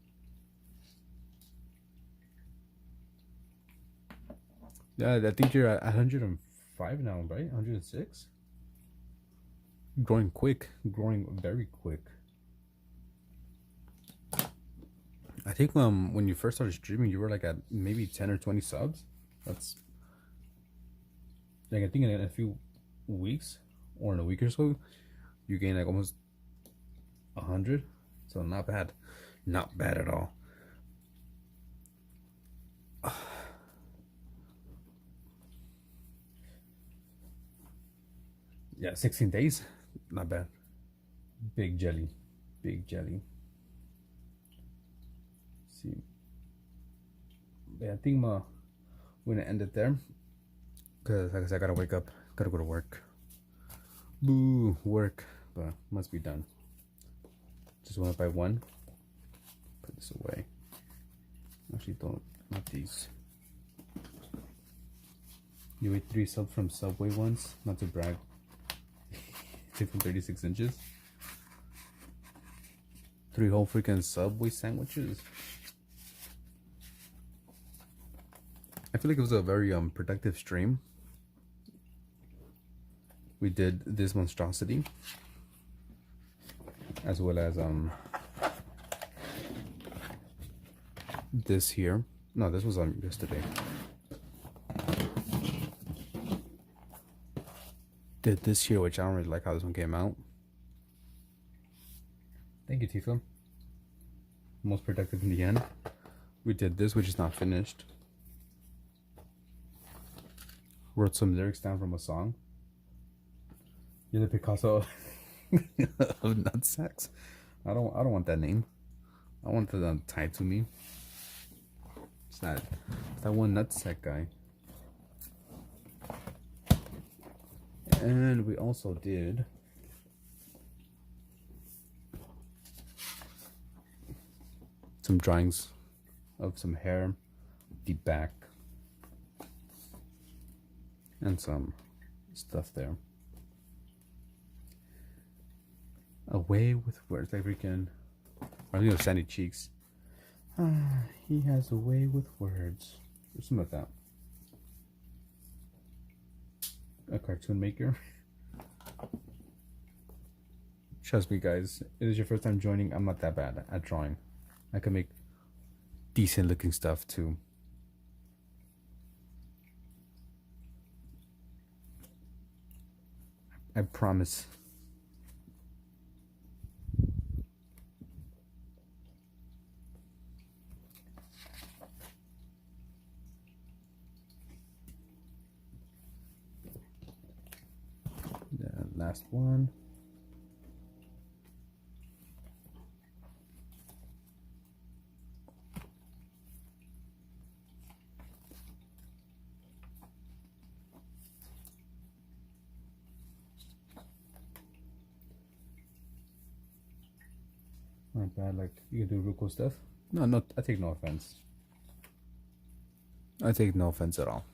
A: Yeah, I think you're at 105 now, right? 106? Growing quick. Growing very quick. I think when you first started streaming, you were like at maybe 10 or 20 subs. That's like, I think in a few weeks or in a week or so, you gain like almost 100. So not bad. Not bad at all. Yeah, 16 days. Not bad. Big jelly. Big jelly. Let's see. Yeah, I think we're gonna end it there. Because like I said, I gotta wake up. Gotta go to work. Boo, work. But must be done. Just one by one. Put this away. Actually, not these. You ate 3 subs from Subway once. Not to brag. From 36 inches. 3 whole freaking Subway sandwiches. I feel like it was a very productive stream. We did this monstrosity, as well as this here. No, this was on yesterday. Did this here, which I don't really like how this one came out. Thank you, Tifa. Most productive in the end. We did this, which is not finished. Wrote some lyrics down from a song. You're the Picasso of nutsacks. I don't want that name. I want that tied to me. It's that one nutsack guy. And we also did some drawings of some hair, the back, and some stuff there. Away with words, like freaking. I think of Sandy Cheeks. He has a way with words, or something like that. A cartoon maker. Trust me, guys. It is your first time joining. I'm not that bad at drawing. I can make decent looking stuff too. I promise. last one. Not bad, like you can do real cool stuff. No, I take no offense. I take no offense at all.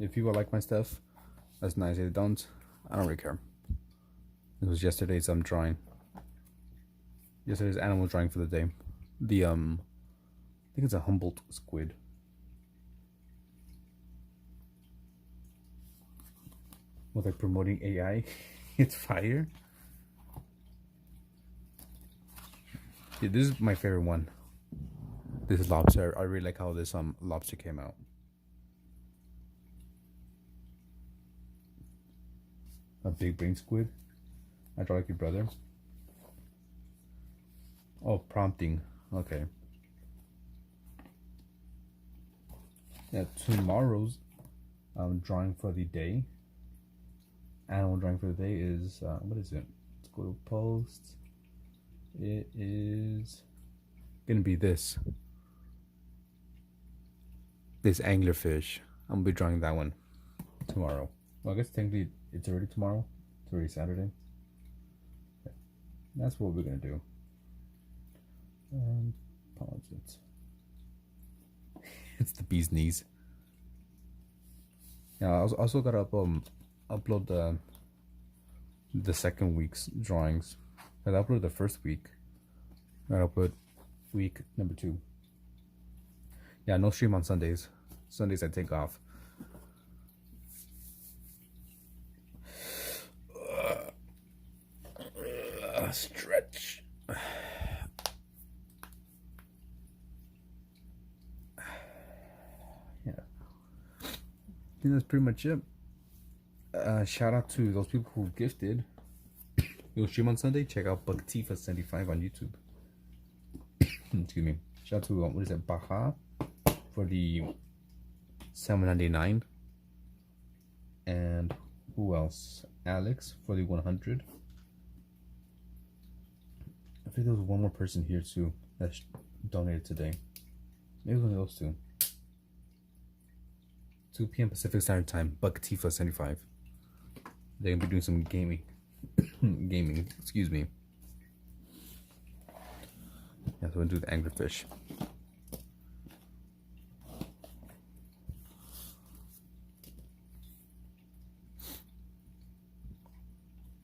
A: If people like my stuff, that's nice. If they don't, I don't really care. It was yesterday's drawing. Yesterday's animal drawing for the day. The I think it's a Humboldt squid. With like promoting AI, it's fire. Yeah, this is my favorite one. This is lobster. I really like how this lobster came out. A big brain squid. I draw like your brother. Oh, prompting. Okay. Yeah, tomorrow's drawing for the day. Animal drawing for the day is what is it? Let's go to posts. It is gonna be this anglerfish. I'm gonna be drawing that one tomorrow. Well, I guess technically it's already tomorrow. It's already Saturday. Yeah. That's what we're gonna do. Pause it. It's the bee's knees. Yeah, I also gotta upload the second week's drawings. I uploaded the first week. I upload week number 2. Yeah, no stream on Sundays. Sundays I take off. Stretch. Yeah. I think that's pretty much it. Shout out to those people who gifted. You'll stream on Sunday. Check out Bugtifa75 on YouTube. Excuse me. Shout out to what is it, Baha for the $7.99, and who else? Alex for the 100. I think there was one more person here too that donated today. Maybe one of those two. 2 p.m. Pacific Standard Time. Bugtifa75. They're gonna be doing some gaming. Gaming, excuse me. Yeah, so we'll do the anglerfish.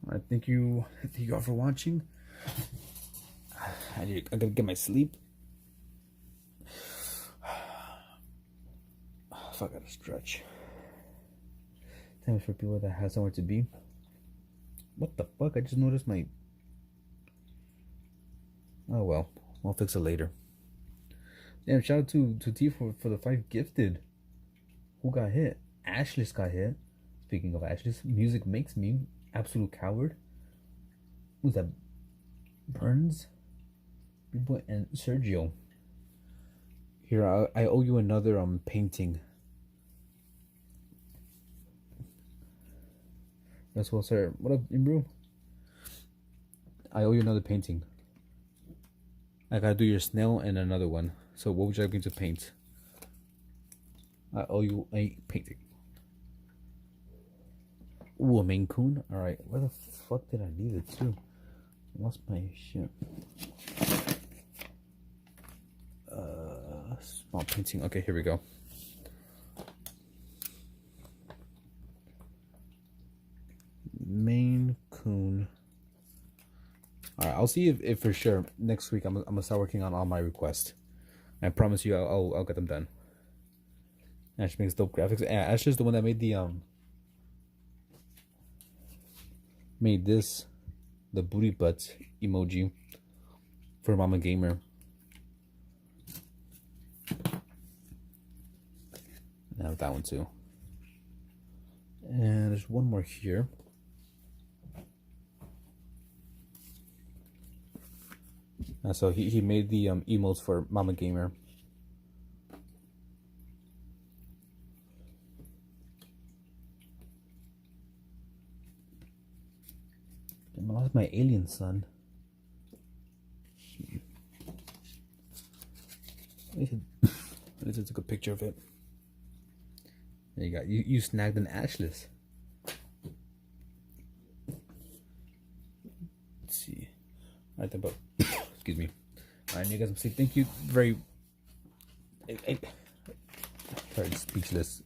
A: Alright, thank you all for watching. I gotta get my sleep. I gotta stretch. Time for people that have somewhere to be. What the fuck? I just noticed my... Oh well, I'll fix it later. Damn, shout out to T for the 5 gifted. Who got hit? Ashley's got hit. Speaking of Ashley's, Music Makes Me, Absolute Coward. Who's that? Burns? And Sergio. Here, I owe you another painting. That's well, sir. What up, bro? I owe you another painting. I gotta do your snail and another one. So what would you like me to paint? I owe you a painting. Ooh, a Maine Coon? Alright, where the fuck did I leave it to? I lost my shit. Small painting. Okay, here we go. Maine Coon. Alright, I'll see if for sure next week I'm gonna start working on all my requests. I promise you I'll get them done. Ash makes dope graphics. Yeah, Ash is the one that made the made this, the booty butt emoji for Mama Gamer. I have that one too. And there's one more here. So he made the emotes for Mama Gamer. I lost my alien son. At least I took a picture of it. There you go. You snagged an Ashless. Let's see. Alright, about excuse me. Alright, you guys, I'm saying thank you very. Sorry, speechless.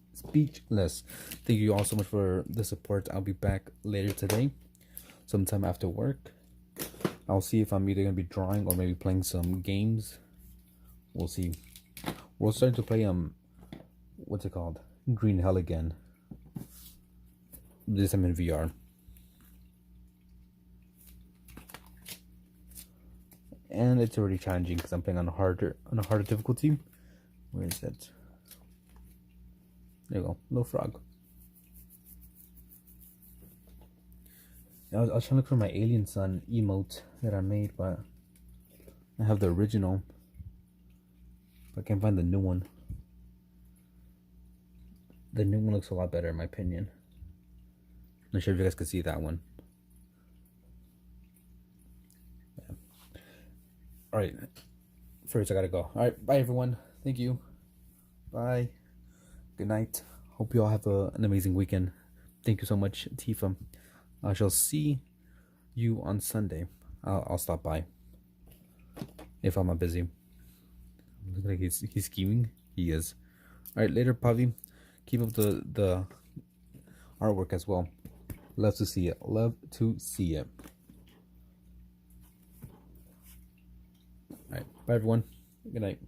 A: Thank you all so much for the support. I'll be back later today, sometime after work. I'll see if I'm either gonna be drawing or maybe playing some games. We'll see. We're starting to play what's it called? Green Hell again. This time in VR. And it's already challenging because I'm playing on a harder difficulty. Where is it? There you go, little frog. I was trying to look for my alien son emote that I made, but I have the original. I can't find the new one. The new one looks a lot better in my opinion. I'm not sure if you guys can see that one. Yeah. Alright. First I gotta go. Alright, bye everyone. Thank you. Bye. Good night. Hope you all have an amazing weekend. Thank you so much, Tifa. I shall see you on Sunday. I'll stop by if I'm not busy. Looks like he's scheming. He is. All right, later, Pavi. Keep up the artwork as well. Love to see it. Love to see it. All right, bye everyone. Good night.